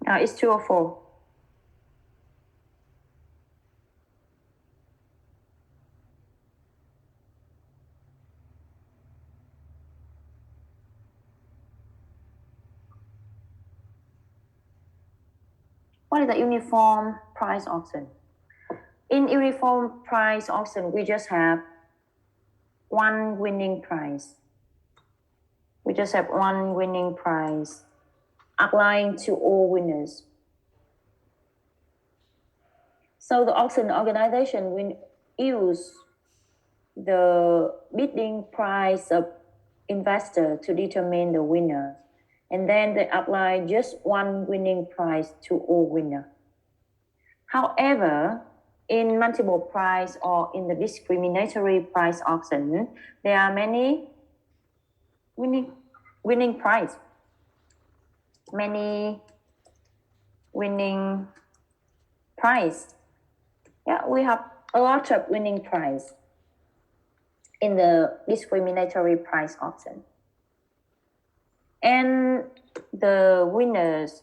Speaker 1: It's true or false? What is the uniform price auction? In uniform price auction, we just have one winning price. We just have one winning price applying to all winners. So the auction organization will use the bidding price of investor to determine the winner. And then they apply just one winning price to all winners. However, in multiple price or in the discriminatory price auction, there are many winning price. Many winning price. Yeah, we have a lot of winning price in the discriminatory price auction. And the winners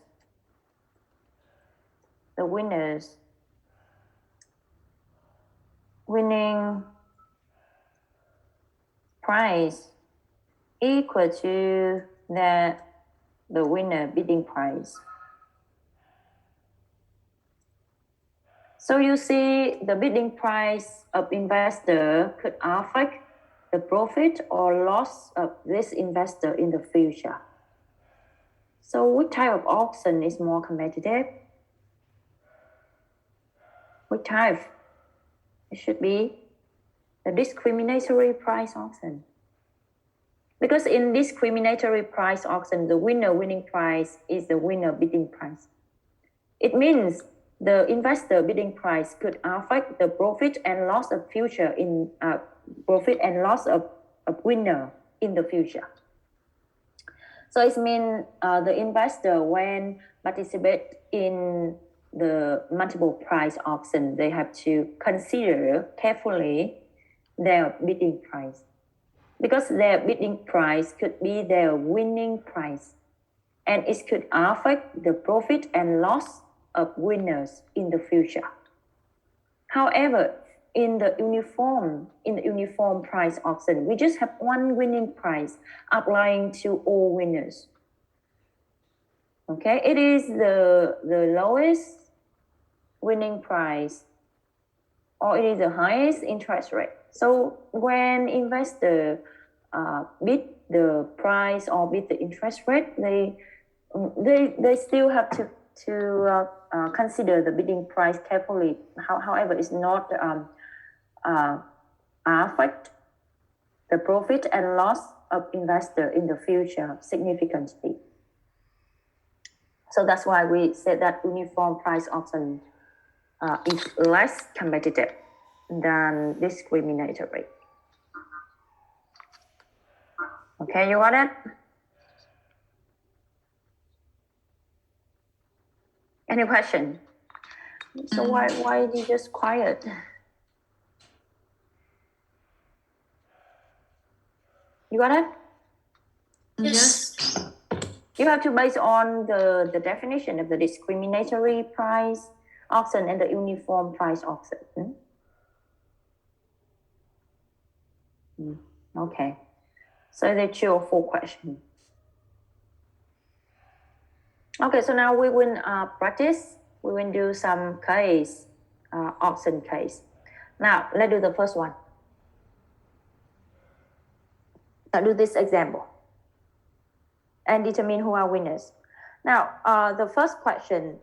Speaker 1: winning price equal to the winner bidding price. So you see the bidding price of investor could affect the profit or loss of this investor in the future. So which type of auction is more competitive? Which type? It should be the discriminatory price auction. Because in discriminatory price auction, the winning price is the winner bidding price. It means the investor bidding price could affect the profit and loss of future in profit and loss of winner in the future. So it means the investor, when participate in the multiple price auction, they have to consider carefully their bidding price, because their bidding price could be their winning price, and it could affect the profit and loss of winners in the future. However, in the uniform price auction, we just have one winning price applying to all winners. Okay, it is the lowest winning price, or it is the highest interest rate. So when investor bid the price or bid the interest rate, they still have to consider the bidding price carefully. However, it's not affect the profit and loss of investor in the future significantly. So that's why we said that uniform price auction is less competitive than discriminatory. Okay, you got it? Any question? So why are you just quiet? You got it?
Speaker 2: Yes.
Speaker 1: You have to base on the definition of the discriminatory price auction and the uniform price auction. Okay. So that's your 4 questions. Okay, so now we will practice. We will do some case, auction case. Now, let's do the first one. Let's do this example and determine who are winners. Now, the first question.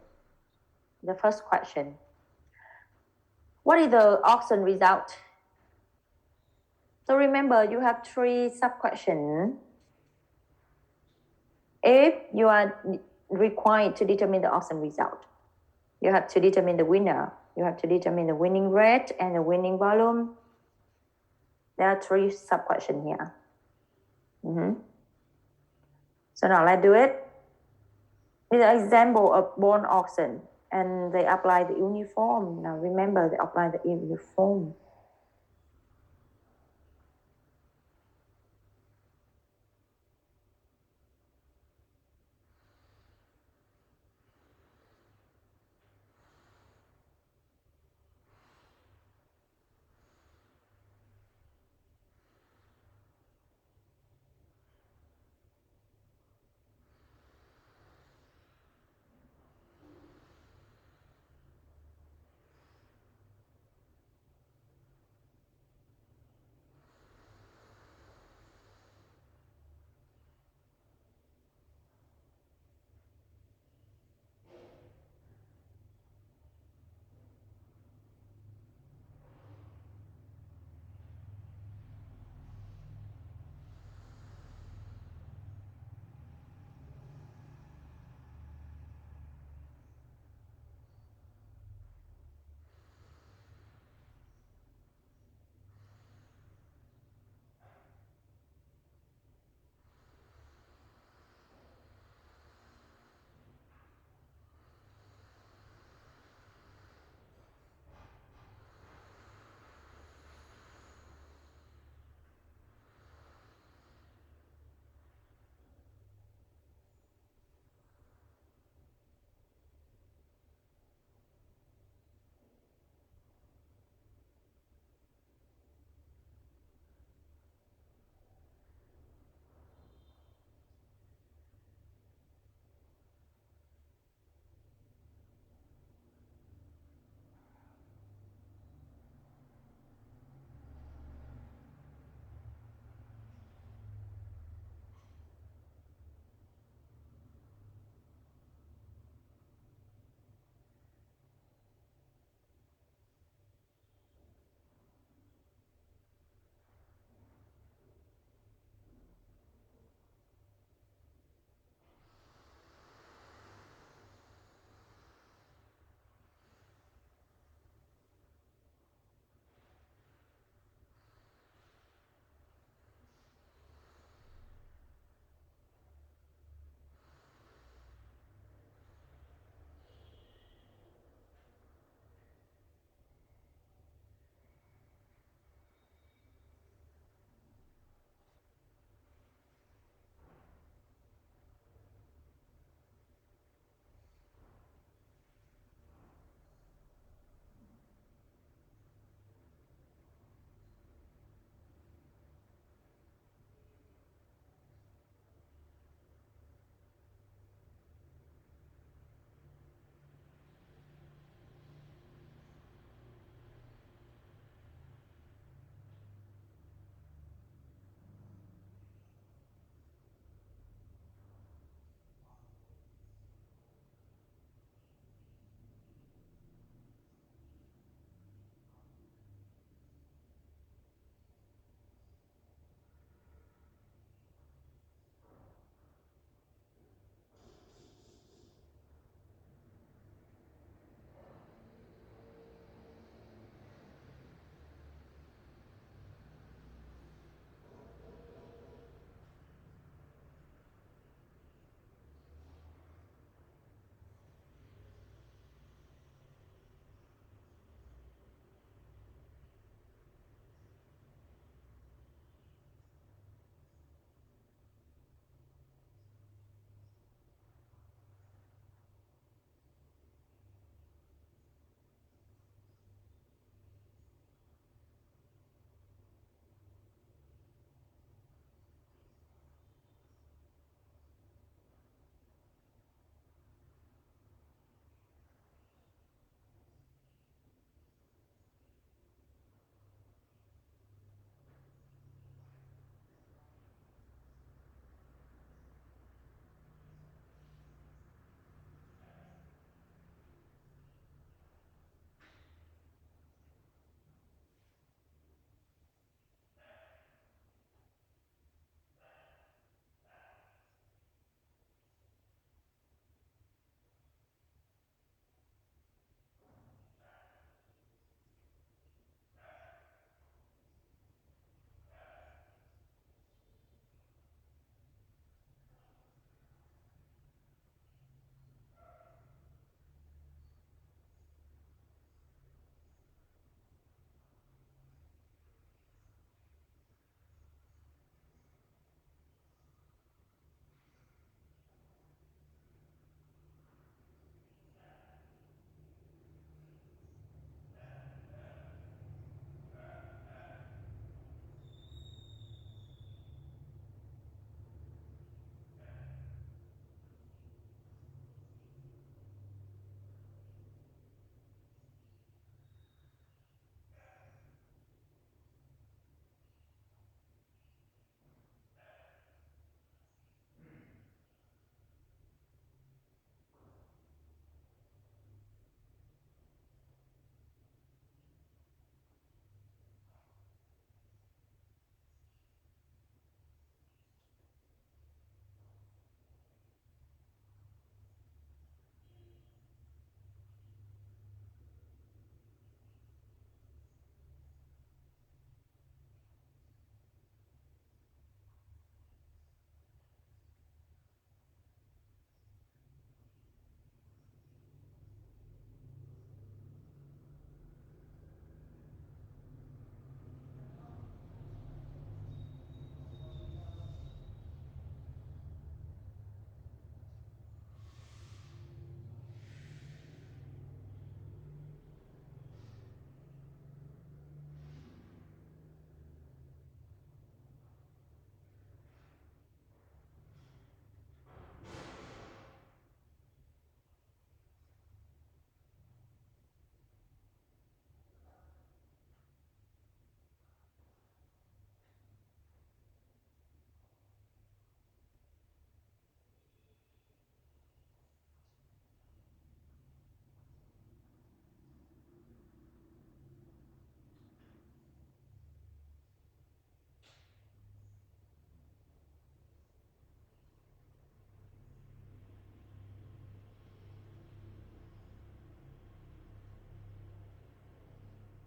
Speaker 1: What is the auction result? So remember, you have 3 sub-questions. If you are required to determine the auction result, you have to determine the winner. You have to determine the winning rate and the winning volume. There are 3 sub-questions here. So now let's do it. This is an example of bond auction, and they apply the uniform. Now remember, they apply the uniform.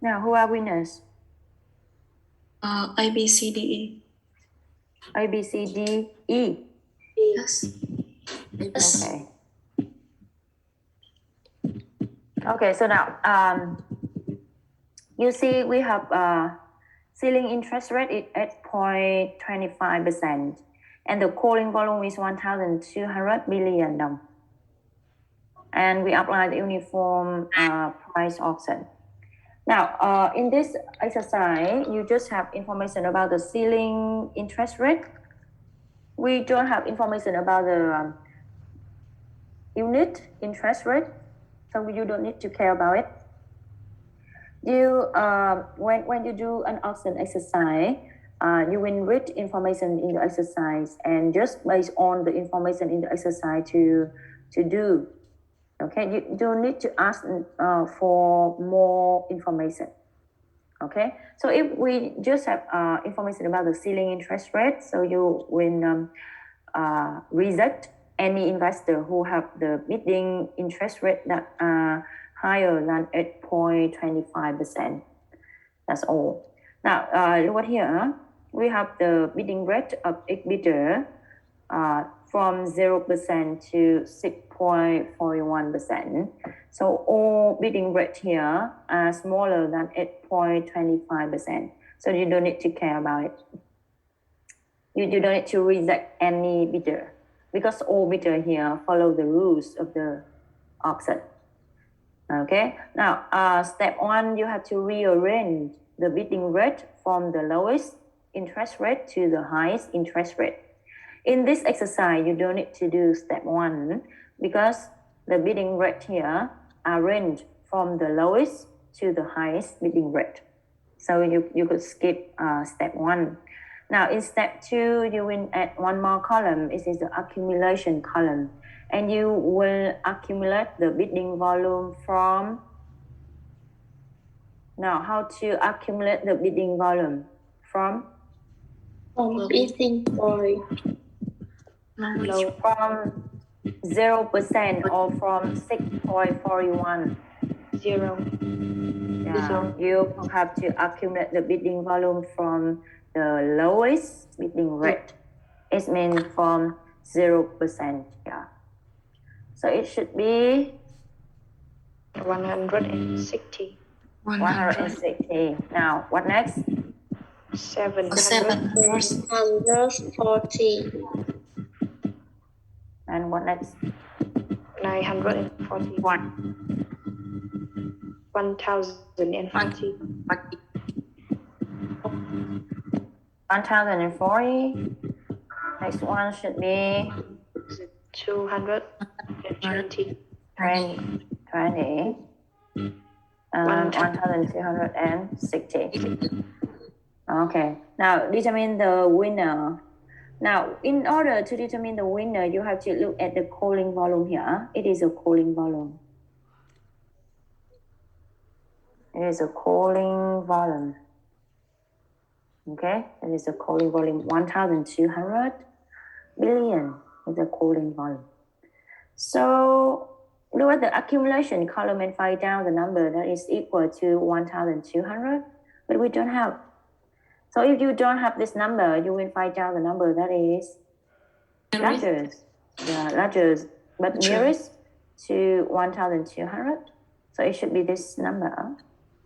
Speaker 1: Now, who are winners?
Speaker 2: A, B, C, D, E.
Speaker 1: A, B, C, D, E.
Speaker 2: Yes. Yes.
Speaker 1: Okay. Okay, so now you see we have ceiling interest rate is 8.25%, and the calling volume is 1,200 billion dong. And we apply the uniform price auction. Now, in this exercise, you just have information about the ceiling interest rate. We don't have information about the unit interest rate, so you don't need to care about it. You when you do an auction exercise, you will read information in the exercise and just based on the information in the exercise to do. Okay, you don't need to ask for more information. Okay, so if we just have information about the ceiling interest rate, so you will reject any investor who have the bidding interest rate that are higher than 8.25%. That's all. Now, look at here. We have the bidding rate of each bidder from 0% to 6.41%. So all bidding rate here are smaller than 8.25%. So you don't need to care about it. You don't need to reject any bidder because all bidder here follow the rules of the auction. Okay. Now, step 1, you have to rearrange the bidding rate from the lowest interest rate to the highest interest rate. In this exercise, you don't need to do step 1 because the bidding rate here are ranged from the lowest to the highest bidding rate. So you could skip step 1. Now in step 2, you will add one more column. It is the accumulation column. And you will accumulate the bidding volume from... Now, how to accumulate the bidding volume? From
Speaker 6: Bidding volume.
Speaker 1: From 0% or from 6.41?
Speaker 5: 0.
Speaker 1: Yeah, you have to accumulate the bidding volume from the lowest bidding rate. It means from 0%. Yeah. So it should be
Speaker 5: 160.
Speaker 1: 160. Now, what next?
Speaker 5: 700.
Speaker 6: 140.
Speaker 1: And what next?
Speaker 5: 941. 1040.
Speaker 1: 1040. Next one should be
Speaker 5: 220.
Speaker 1: 20. 1260. Okay. Now determine the winner. Now, in order to determine the winner, you have to look at the calling volume here. It is a calling volume. It is a calling volume. Okay, it is a calling volume. 1,200 billion is the calling volume. So look at the accumulation column and find down the number that is equal to 1,200, but we don't have. So if you don't have this number, you will find out the number that is largest. Yeah, largest, but nearest to 1,200. So it should be this number.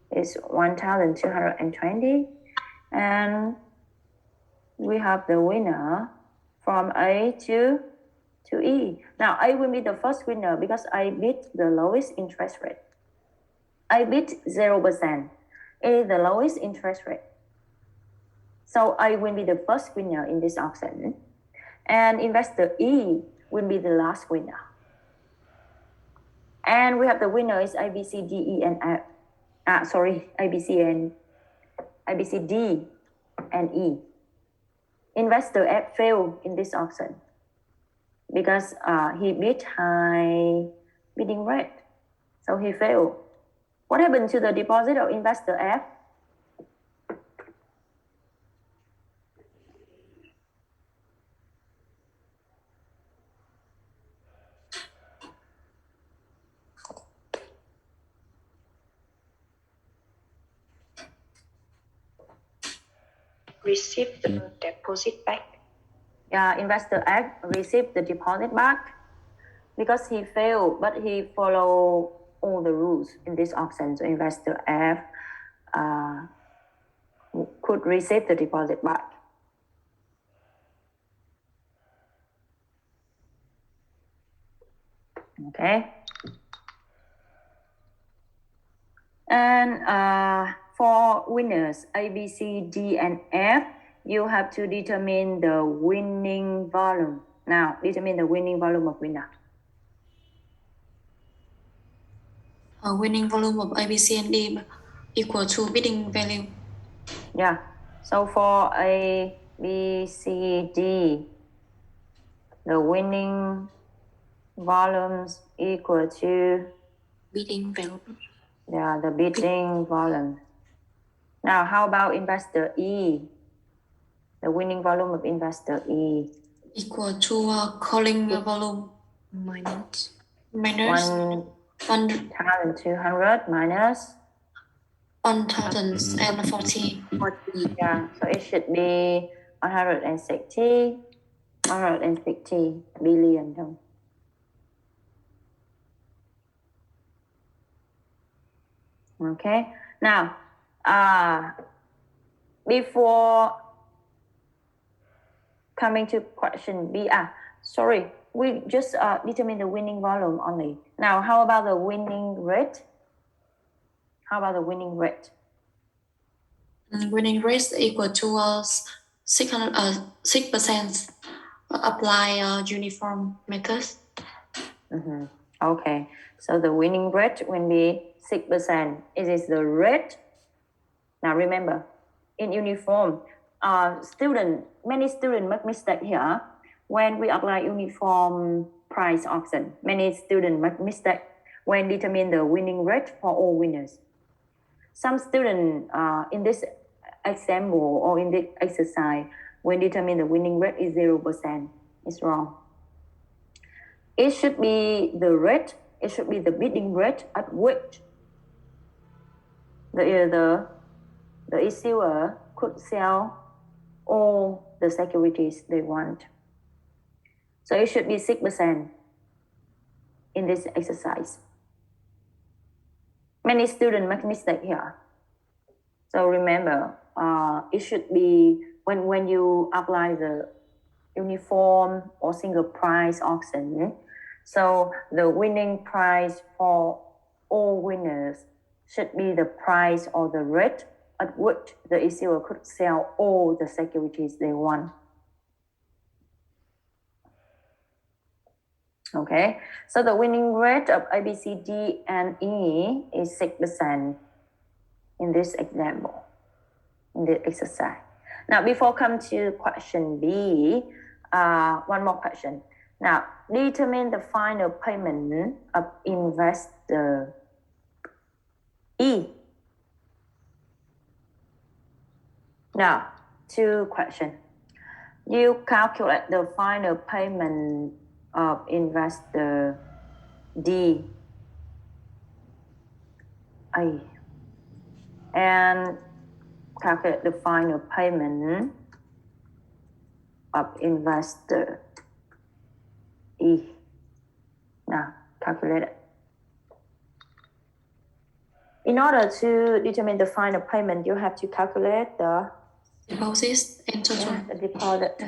Speaker 1: It's 1,220. And we have the winner from A to E. Now, A will be the first winner because I bid the lowest interest rate. I bid 0%. It is the lowest interest rate. So I will be the first winner in this auction. And investor E will be the last winner. And we have the winner is A, B, C, D, E, and F. A, B, C, D, and E. Investor F failed in this auction because he bid high bidding rate. So he failed. What happened to the deposit of investor F?
Speaker 5: receive the deposit back.
Speaker 1: Yeah, investor X received the deposit back because he failed, but he followed all the rules in this auction. So investor F could receive the deposit back. Okay. And for winners A, B, C, D, and F, you have to determine the winning volume. Now, determine the winning volume of winner.
Speaker 2: Winning volume of A, B, C, and D equal to bidding value.
Speaker 1: Yeah. So for A, B, C, D, the winning volumes equal to
Speaker 2: Bidding value.
Speaker 1: the bidding volume. Now, how about investor E? The winning volume of investor E.
Speaker 2: Equal to calling volume minus
Speaker 1: 1,200 minus
Speaker 2: 1,040.
Speaker 1: Yeah, so it should be 160 billion thôi. Okay, now before coming to question B, sorry, we just determine the winning volume only. Now, how about the winning rate? How about the winning rate?
Speaker 2: Winning rate equal to 6%. Apply uniform methods.
Speaker 1: Okay, so the winning rate will be 6%. It is the rate. Now remember, in uniform, many students make mistake here. When we apply uniform price auction, many students make mistake when determine the winning rate for all winners. Some students in this example or in this exercise, when determine the winning rate is 0%, it's wrong. It should be the rate, it should be the bidding rate at which the issuer could sell all the securities they want. So it should be 6% in this exercise. Many students make mistake here. So remember, it should be when you apply the uniform or single price auction. So the winning price for all winners should be the price or the rate at which the issuer could sell all the securities they want. Okay, so the winning rate of A, B, C, D, and E is 6% in this example, in the exercise. Now, before come to question B, one more question. Now, determine the final payment of investor E. Now, two questions. You calculate the final payment of investor D, A, and calculate the final payment of investor E. Now, calculate it. In order to determine the final payment, you have to calculate the
Speaker 2: Deposits and total.
Speaker 1: the deposit.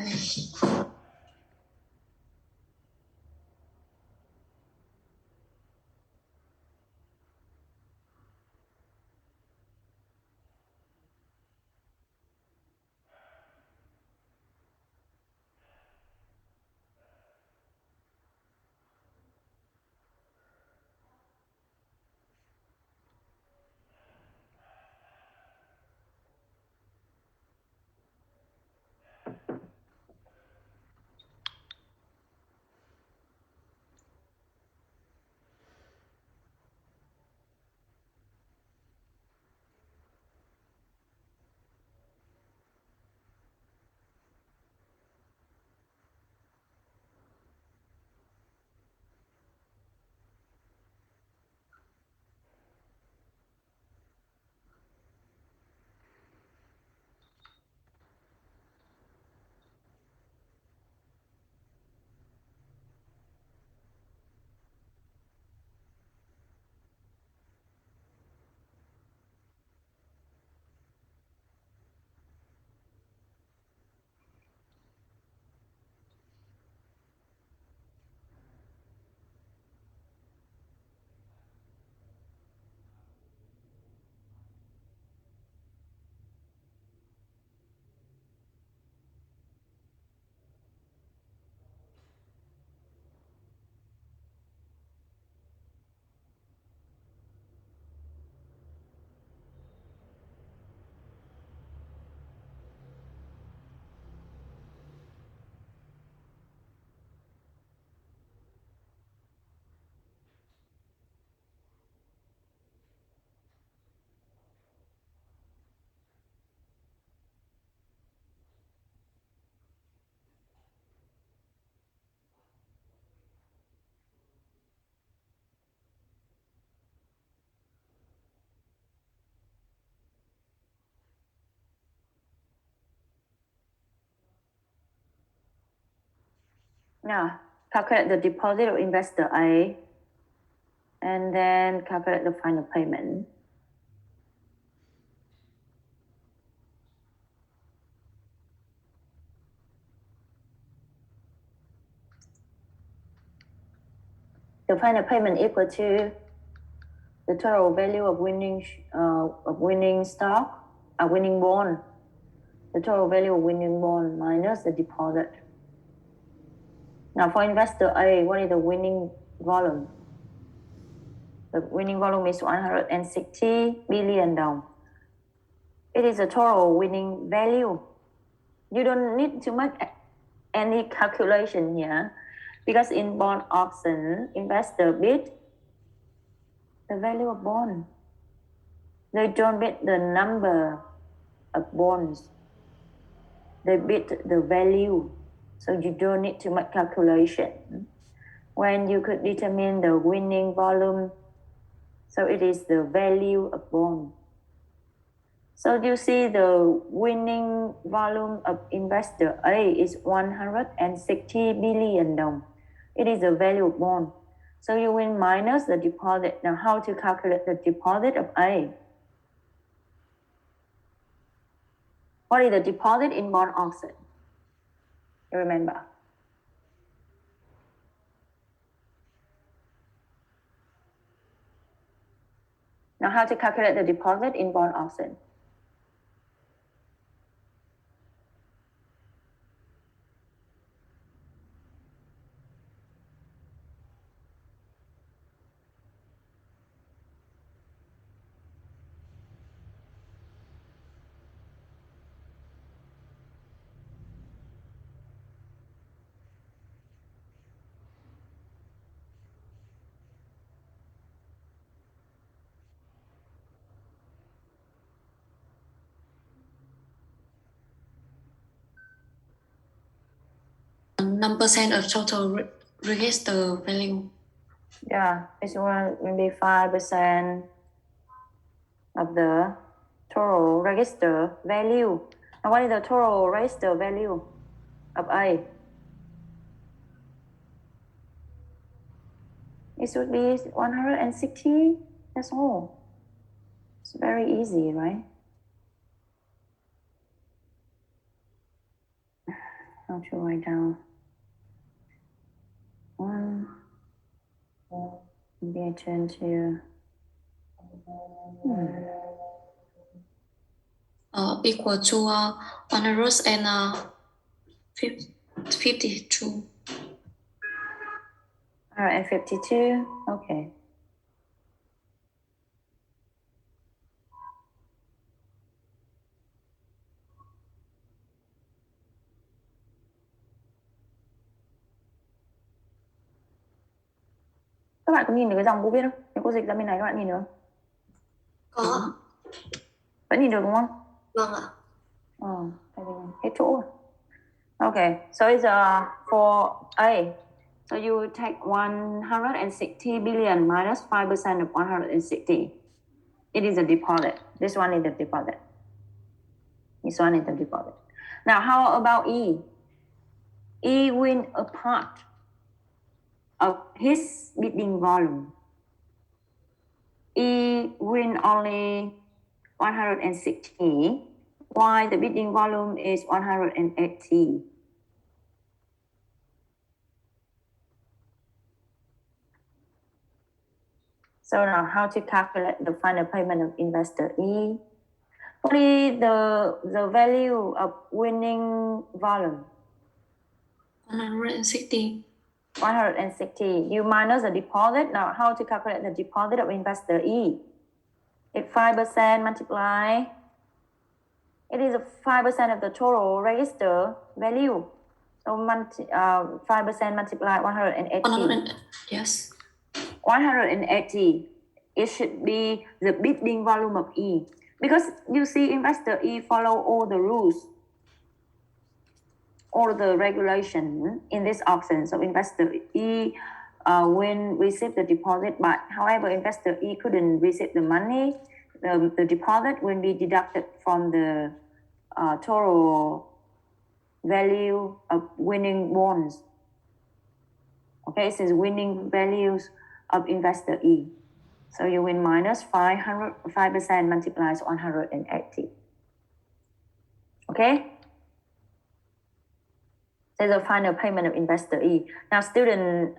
Speaker 1: Now, calculate the deposit of investor A and then calculate the final payment. The final payment equal to the total value of winning stock, winning bond. The total value of winning bond minus the deposit. Now for investor A, what is the winning volume? The winning volume is 160 billion đồng. It is a total winning value. You don't need to make any calculation here because in bond auction, investor bid the value of bond. They don't bid the number of bonds. They bid the value. So you don't need to make calculation. When you could determine the winning volume, so it is the value of bond. So you see the winning volume of investor A is 160 billion đồng. It is the value of bond. So you will minus the deposit. Now how to calculate the deposit of A? What is the deposit in bond auction? You remember? Now how to calculate the deposit in bond auction?
Speaker 2: %% of total register value.
Speaker 1: Yeah, this one will be 5% of the total register value. Now what is the total register value of A? It should be 160, that's all. It's very easy, right? How to write down? Maybe I turn to
Speaker 2: Equal to 152.
Speaker 1: 152, okay. Các bạn có nhìn được cái dòng cô viết không? Nếu cô dịch ra bên này các bạn nhìn được không?
Speaker 6: Có.
Speaker 1: Vẫn nhìn được đúng không?
Speaker 6: Vâng ạ.
Speaker 1: Tại vì hết chỗ rồi. Okay, so it's for A. So you take 160 billion minus 5% of 160. It is a deposit. This one is the deposit. This one is the deposit. Now, how about E? E win a part of his bidding volume. E win only 160, while the bidding volume is 180. So now how to calculate the final payment of investor E? What is the value of winning volume?
Speaker 2: 160.
Speaker 1: 160. You minus the deposit. Now how to calculate the deposit of investor E? If 5% multiply, it is 5% of the total register value. So 5% multiply 180.
Speaker 2: Yes.
Speaker 1: 180. It should be the bidding volume of E. Because you see investor E follow all the rules, all the regulation in this auction. So investor E when receive the deposit, but however investor E couldn't receive the money, the deposit will be deducted from the total value of winning bonds. Okay, it says winning values of investor E. So you win minus 5% multiplies 180. Okay? There's a final payment of investor E. Now, student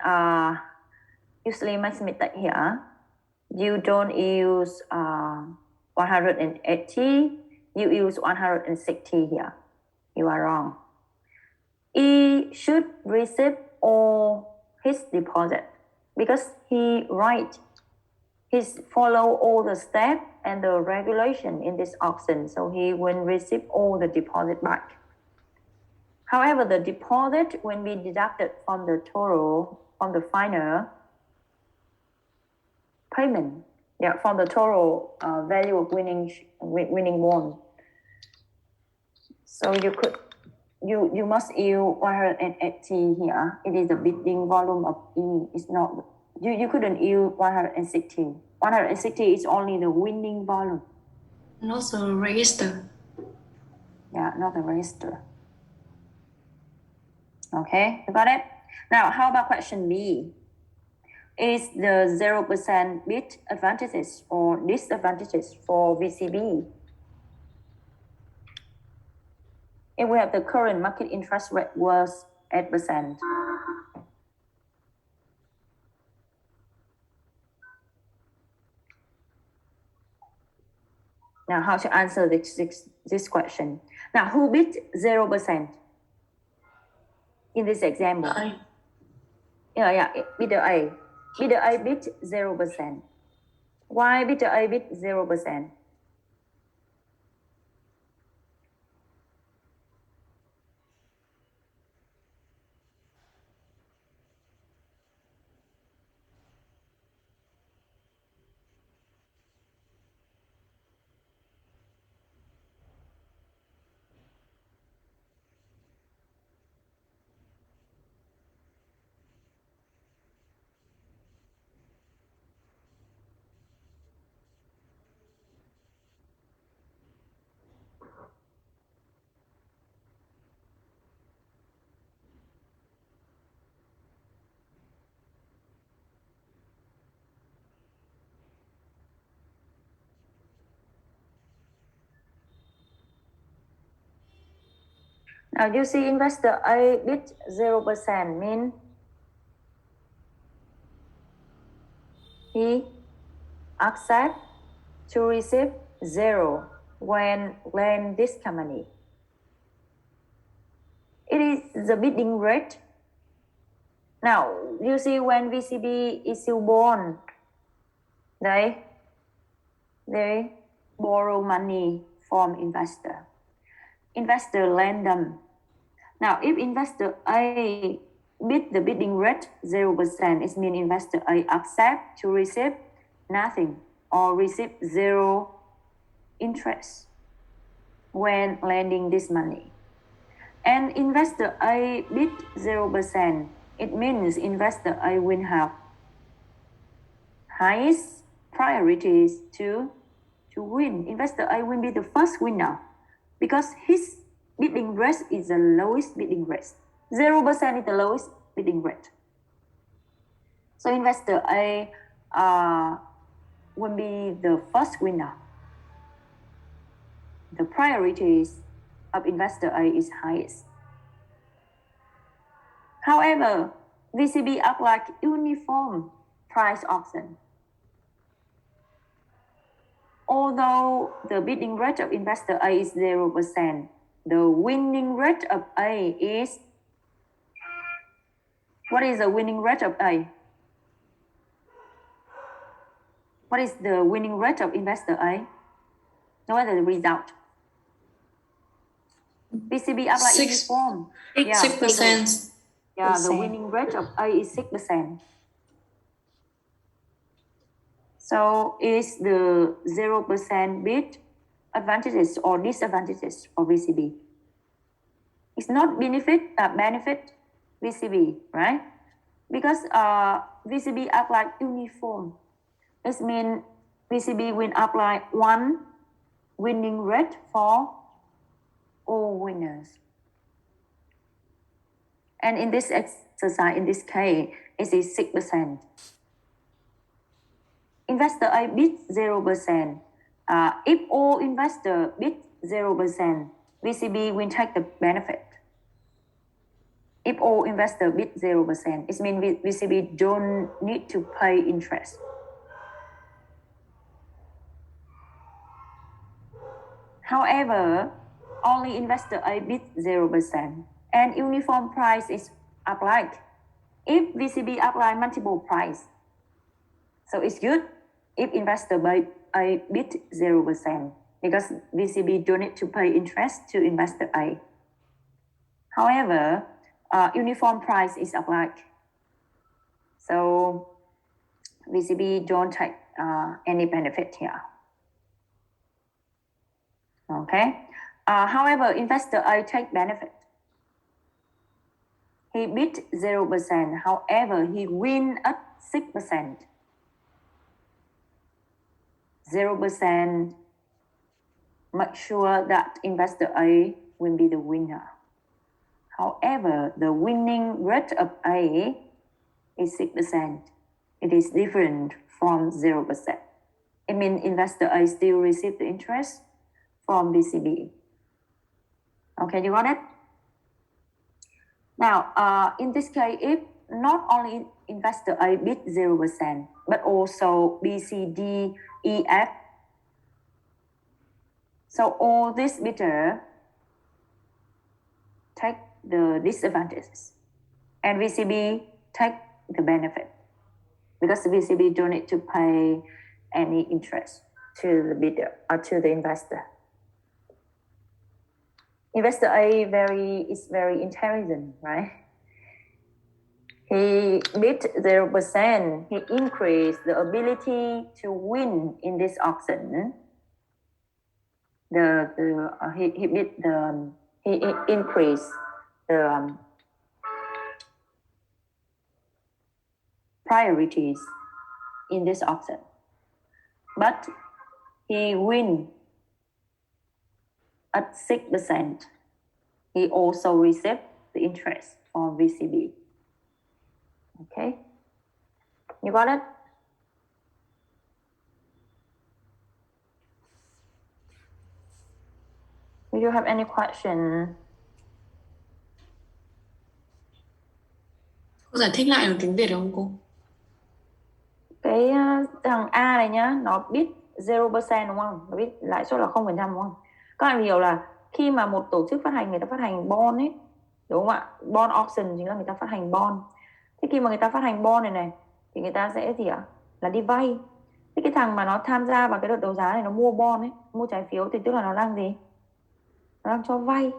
Speaker 1: usually makes mistake here. You don't use 180, you use 160 here. You are wrong. E should receive all his deposit because he follow all the steps and the regulation in this auction, so he will receive all the deposit back. However, the deposit will be deducted from the total, from the final payment, from the total value of winning won. So you must use 180 here. It is the bidding volume of E. It's not, you couldn't use 160. 160 is only the winning volume.
Speaker 2: Not the register.
Speaker 1: Yeah, not the register. Okay, you got it? Now, how about question B? Is the 0% bid advantages or disadvantages for VCB? If we have the current market interest rate was 8%. Now, how to answer this question? Now, who bid 0% in this example? Bidder A. Bidder A bid 0%. Why bidder A bid 0%? Now you see investor A bid 0% mean he accept to receive 0 when lend this company. It is the bidding rate. Now you see when VCB issue bond, they borrow money from investor. Investor lend them. Now, if investor A bid the bidding rate 0%, it means investor A accept to receive nothing or receive 0 interest when lending this money. And investor A bid 0%, it means investor A will have highest priorities to win. Investor A will be the first winner because his bidding rate is the lowest bidding rate. 0% is the lowest bidding rate. So investor A will be the first winner. The priorities of investor A is highest. However, VCB act like uniform price auction. Although the bidding rate of investor A is 0%, the winning rate of A is, what is the winning rate of A? What is the winning rate of investor A? What is the result? VCB act like uniform.
Speaker 2: 6%.
Speaker 1: Yeah, the winning rate of A is 6%. So is the 0% bid advantages or disadvantages for VCB? It's not benefit VCB, right? Because VCB apply uniform. It means VCB will apply one winning rate for all winners. And in this exercise in this case is 6%. Investor A bid 0%. If all investor bid 0%, VCB will take the benefit. If all investor bid 0%, it means VCB don't need to pay interest. However, only investor A bid 0% and uniform price is applied. If VCB apply multiple price, so it's good if investor A bid 0% because VCB don't need to pay interest to investor A. However, uniform price is applied. So VCB don't take any benefit here. Okay. However, investor A take benefit. He bid 0%. However, he win at 6%. 0% make sure that investor A will be the winner. However, the winning rate of A is 6%. It is different from 0%. It means investor A still receive the interest from VCB. Okay, you got it? Now, in this case, if not only investor A bid 0%, but also B, C, D, E, F, so all these bidder take the disadvantages and VCB take the benefit because VCB don't need to pay any interest to the bidder or to the investor. Investor A is very intelligent, right? He bid 0%. He increased the ability to win in this auction. He increased the priorities in this auction, but he win at 6%. He also received the interest from VCB. Okay, you got it? Do you have any question?
Speaker 2: Cô giải thích lại bằng tiếng Việt được không cô?
Speaker 1: Cái thằng A này nhá, nó biết 0% đúng không? Nó biết lãi suất là 0% đúng không? Các bạn hiểu là khi mà một tổ chức phát hành, người ta phát hành bond ấy, đúng không ạ? Bond auction chính là người ta phát hành bond. Thế khi mà người ta phát hành bond này thì người ta sẽ gì ạ? Là đi vay. Thế cái thằng mà nó tham gia vào cái đợt đấu giá này, nó mua bond ấy, mua trái phiếu thì tức là nó đang gì? Nó đang cho vay.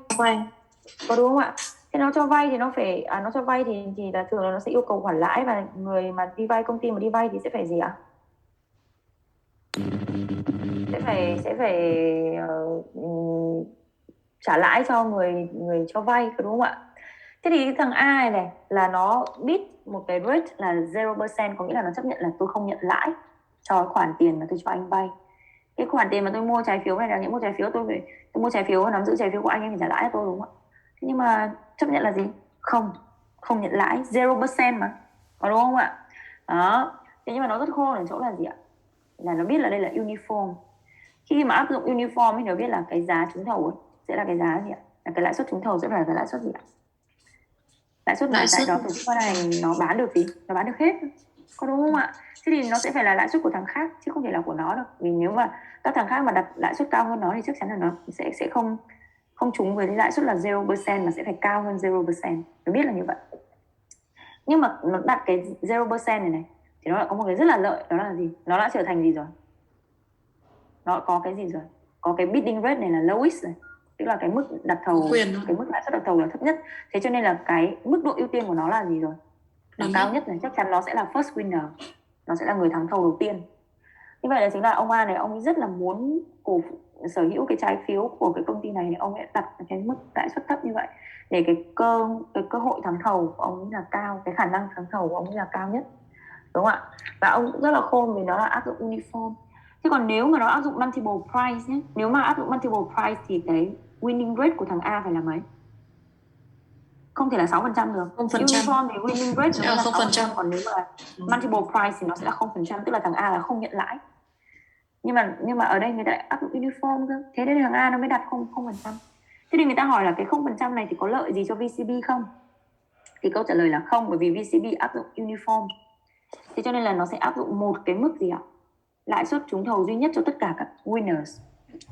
Speaker 1: Có đúng không ạ? Thế nó cho vay thì nó phải nó cho vay thì là thường là nó sẽ yêu cầu khoản lãi, và người mà đi vay, công ty mà đi vay thì sẽ phải gì ạ? Sẽ phải trả lãi cho người cho vay, đúng không ạ? Thế thì cái thằng A này là nó biết một cái rate là 0%, có nghĩa là nó chấp nhận là tôi không nhận lãi cho khoản tiền mà tôi cho anh vay. Cái khoản tiền mà tôi mua trái phiếu này là những mua trái phiếu, tôi mua trái phiếu, nắm giữ trái phiếu của anh em phải trả lãi cho tôi, đúng không ạ? Thế nhưng mà chấp nhận là gì? Không nhận lãi, 0% mà, có đúng không ạ? Đó. Thế nhưng mà nó rất khôn ở chỗ là gì ạ? Là nó biết là đây là uniform. Khi mà áp dụng uniform thì nó biết là cái giá trúng thầu ấy sẽ là cái giá gì ạ? Là cái lãi suất trúng thầu sẽ phải là cái lãi suất gì ạ? Lãi suất mà tại đó tổ chức phát hành nó bán được gì? Nó bán được hết, có đúng không ạ? Thế thì nó sẽ phải là lãi suất của thằng khác chứ không thể là của nó đâu. Vì nếu mà các thằng khác mà đặt lãi suất cao hơn nó thì chắc chắn là nó sẽ không trúng với lãi suất là 0% mà sẽ phải cao hơn 0%. Nó biết là như vậy. Nhưng mà nó đặt cái 0% này thì nó lại có một cái rất là lợi, đó là gì? Nó đã trở thành gì rồi? Nó có cái gì rồi? Có cái bidding rate này là lowest rồi, tức là cái mức đặt thầu, cái mức lãi suất đặt thầu là thấp nhất. Thế cho nên là cái mức độ ưu tiên của nó là gì rồi? Là cao nhất này, chắc chắn nó sẽ là first winner, nó sẽ là người thắng thầu đầu tiên. Như vậy là chính là ông A này, ông ấy rất là muốn sở hữu cái trái phiếu của cái công ty này, ông ấy đặt cái mức lãi suất thấp như vậy để cái cơ hội thắng thầu của ông ấy là cao, cái khả năng thắng thầu của ông ấy là cao nhất, đúng không ạ? Và ông cũng rất là khôn vì nó là áp dụng uniform. Chứ còn nếu mà nó áp dụng multiple price nhé, nếu mà áp dụng multiple price thì cái winning rate của thằng A phải là mấy?
Speaker 8: không thể là 6% được.
Speaker 2: 0%.
Speaker 8: Uniform thì winning rate
Speaker 2: Sẽ
Speaker 8: nó
Speaker 2: là
Speaker 8: là
Speaker 2: 0%.
Speaker 8: 6%, còn nếu mà multiple price thì nó sẽ là 0%, tức là thằng A là không nhận lãi. Nhưng mà ở đây người ta lại áp dụng uniform cơ, thế nên thằng A nó mới đặt 0%. Thế thì người ta hỏi là cái 0% này thì có lợi gì cho VCB không? Thì câu trả lời là không, bởi vì VCB áp dụng uniform. Thế cho nên là nó sẽ áp dụng một cái mức gì ạ? Lãi suất trúng thầu duy nhất cho tất cả các winners.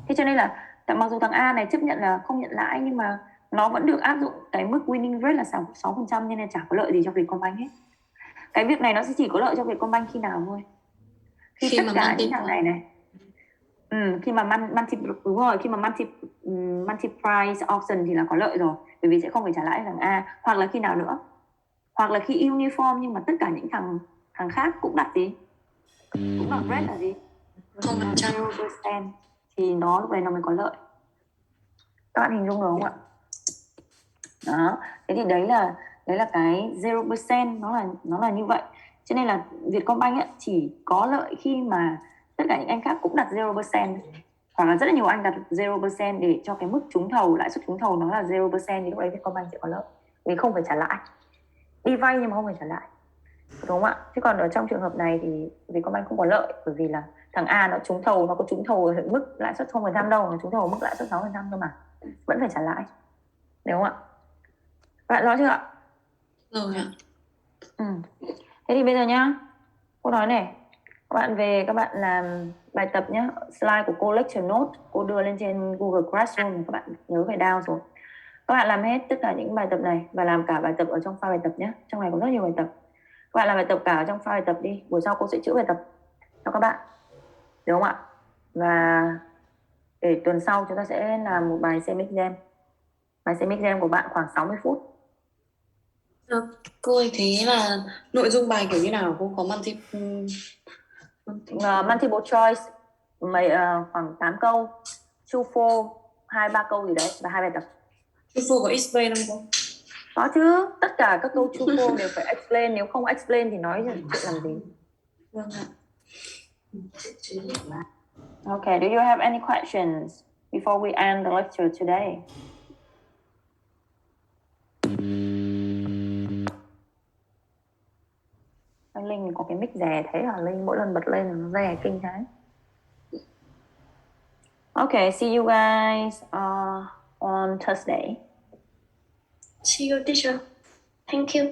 Speaker 8: Thế cho nên là mặc dù thằng A này chấp nhận là không nhận lãi, nhưng mà nó vẫn được áp dụng cái mức winning rate là 6%, nên là chả có lợi gì cho Vietcombank hết. Cái việc này nó sẽ chỉ có lợi cho Vietcombank khi nào thôi? Khi tất cả những thằng này khi mà đúng rồi, khi mà multi price auction thì là có lợi rồi, bởi vì sẽ không phải trả lãi thằng A. Hoặc là khi nào nữa? Hoặc là khi uniform nhưng mà tất cả những thằng khác cũng đặt gì? Cũng đặt rate là gì?
Speaker 2: 0%.
Speaker 8: Thì nó lúc này nó mới có lợi. Các bạn hình dung được không ạ? Đó, thế thì đấy là cái 0% nó là như vậy. Cho nên là Vietcombank ấy, chỉ có lợi khi mà tất cả những anh khác cũng đặt 0%, hoặc là rất là nhiều anh đặt 0% để cho cái mức trúng thầu, lãi suất trúng thầu nó là 0%, thì lúc đấy Vietcombank sẽ có lợi, vì không phải trả lãi. Đi vay nhưng mà không phải trả lãi, đúng không ạ? Chứ còn ở trong trường hợp này thì Vietcombank không có lợi, bởi vì là thằng A nó trúng thầu, nó có trúng thầu ở mức lãi suất 0% đâu, nó trúng thầu ở mức lãi suất 6% cơ mà, vẫn phải trả lãi, đúng không ạ? Các bạn rõ chưa ạ?
Speaker 2: Rồi ạ.
Speaker 8: Thế thì bây giờ nhá, cô nói này, các bạn về các bạn làm bài tập nhá. Slide của cô lecture note cô đưa lên trên Google Classroom, các bạn nhớ phải down rồi. Các bạn làm hết tất cả những bài tập này và làm cả bài tập ở trong file bài tập nhé. Trong này có rất nhiều bài tập. Các bạn làm bài tập cả ở trong file bài tập đi. Buổi sau cô sẽ chữa bài tập cho các bạn, đúng không ạ? Và để tuần sau chúng ta sẽ làm một bài xem exam. Bài xem exam của bạn khoảng 60 phút.
Speaker 2: Cô ơi, thế là nội dung bài kiểu như nào? Cô có
Speaker 8: multiple choice khoảng 8 câu, true false 2-3 câu gì đấy và 2 bài tập.
Speaker 2: True false có explain không cô?
Speaker 8: Có chứ, tất cả các câu true false đều phải explain, nếu không explain thì nói chuyện làm gì.
Speaker 2: Vâng ạ.
Speaker 8: Okay, do you have any questions before we end the lecture today? Linh có cái mic rè thế hả Linh? Mỗi lần bật lên là nó rè kinh thái. Okay, see you guys on Thursday.
Speaker 6: See you, teacher. Thank you.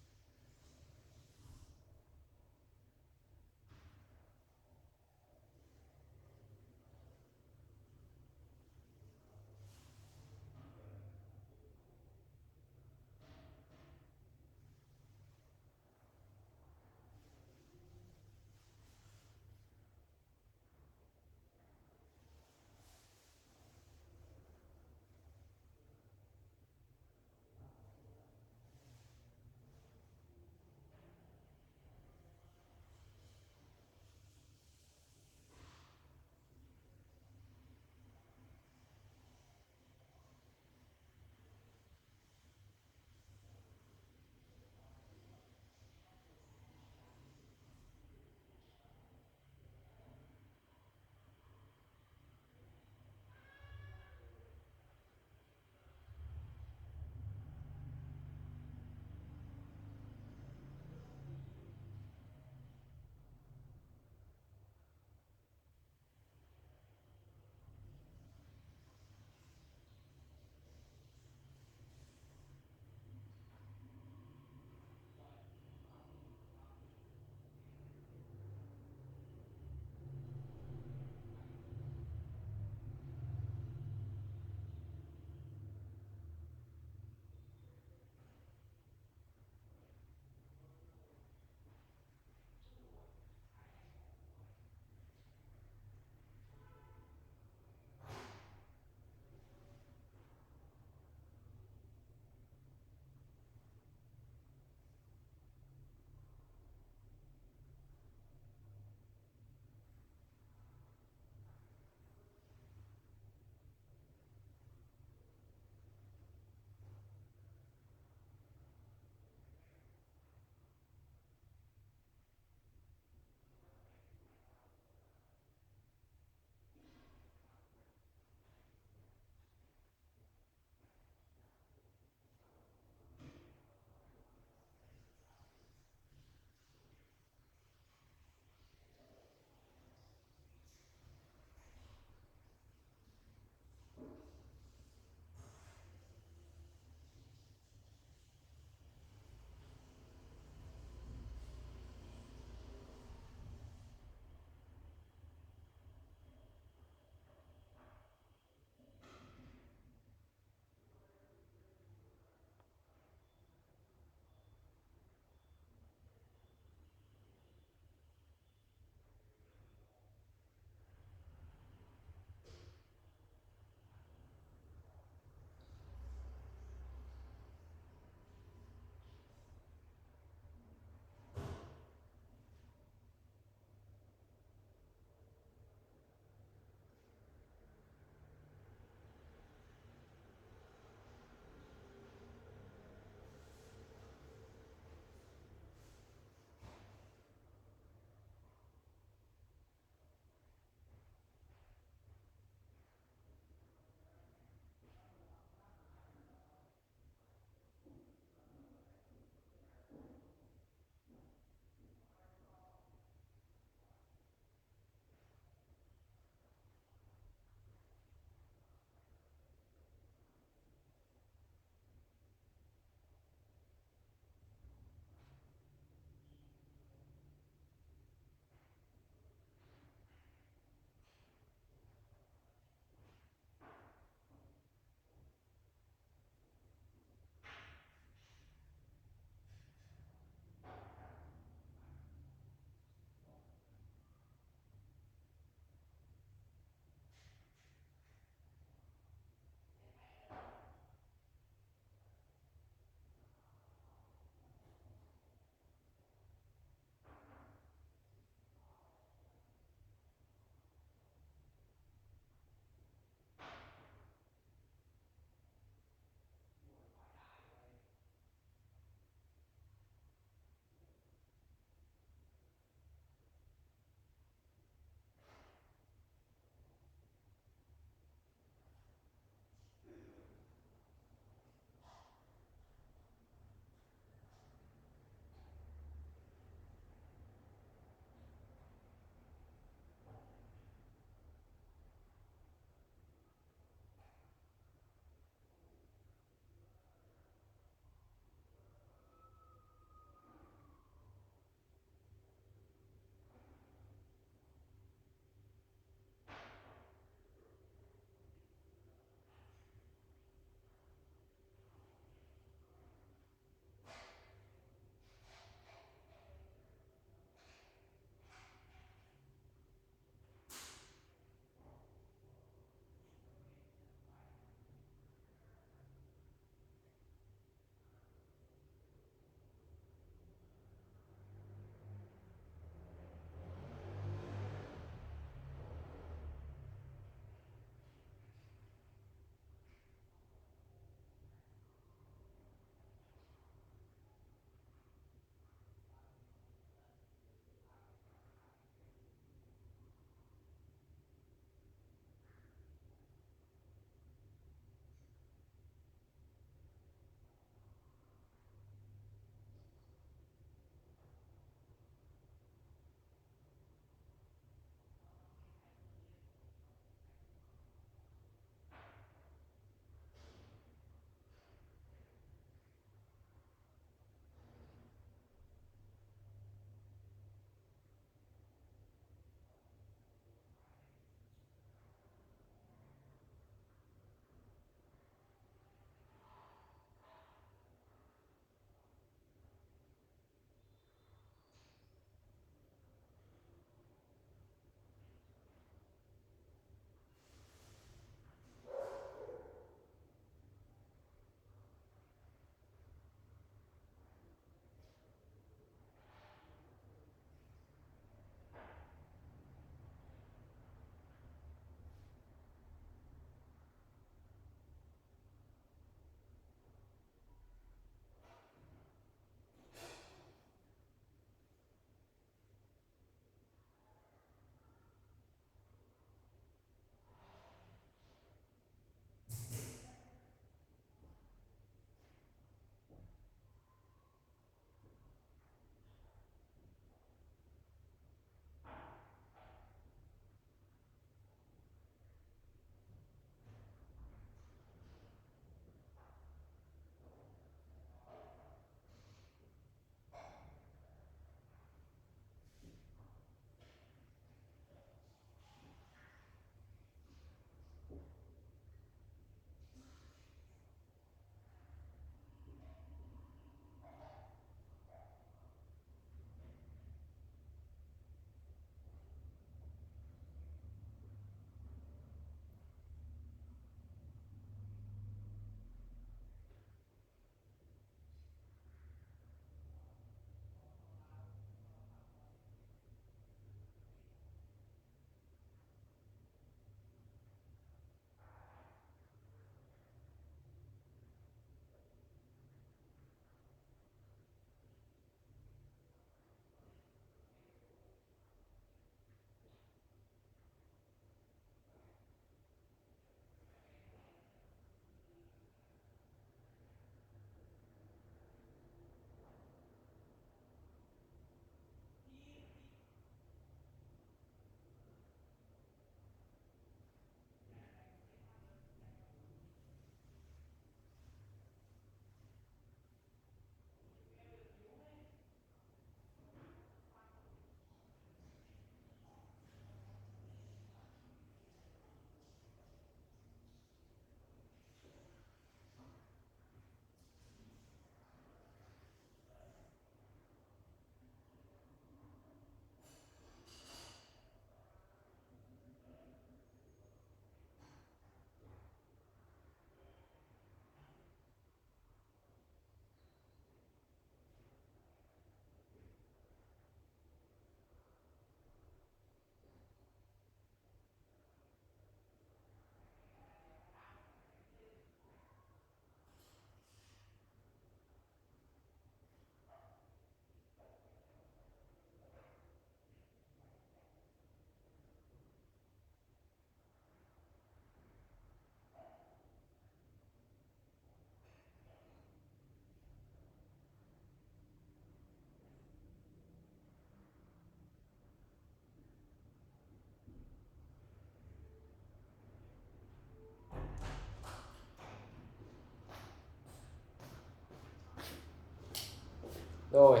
Speaker 9: Rồi.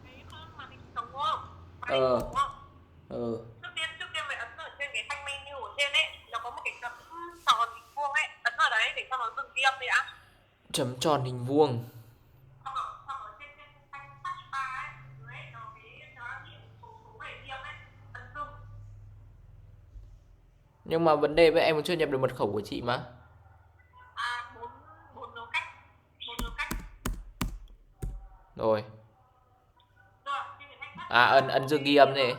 Speaker 3: Thấy màn hình sống đúng không? Màn hình
Speaker 9: Ờ.
Speaker 3: đúng không? Trước tiên phải ấn ở trên cái thanh menu ở trên ấy, nó có một cái chấm tròn hình vuông ấy, ấn vào đấy để cho nó dừng ghi âm đi đã.
Speaker 9: Chấm tròn hình vuông.
Speaker 3: Xong ở trên thanh taskbar ấy, dưới ấy, nó hiện số để ghi âm ấy, ấn dừng.
Speaker 9: Nhưng mà vấn đề với em chưa nhập được mật khẩu của chị mà.
Speaker 3: Bốn dấu cách.
Speaker 9: Rồi.
Speaker 3: Rồi, trên cái thanh
Speaker 9: Ấn dừng ghi âm này.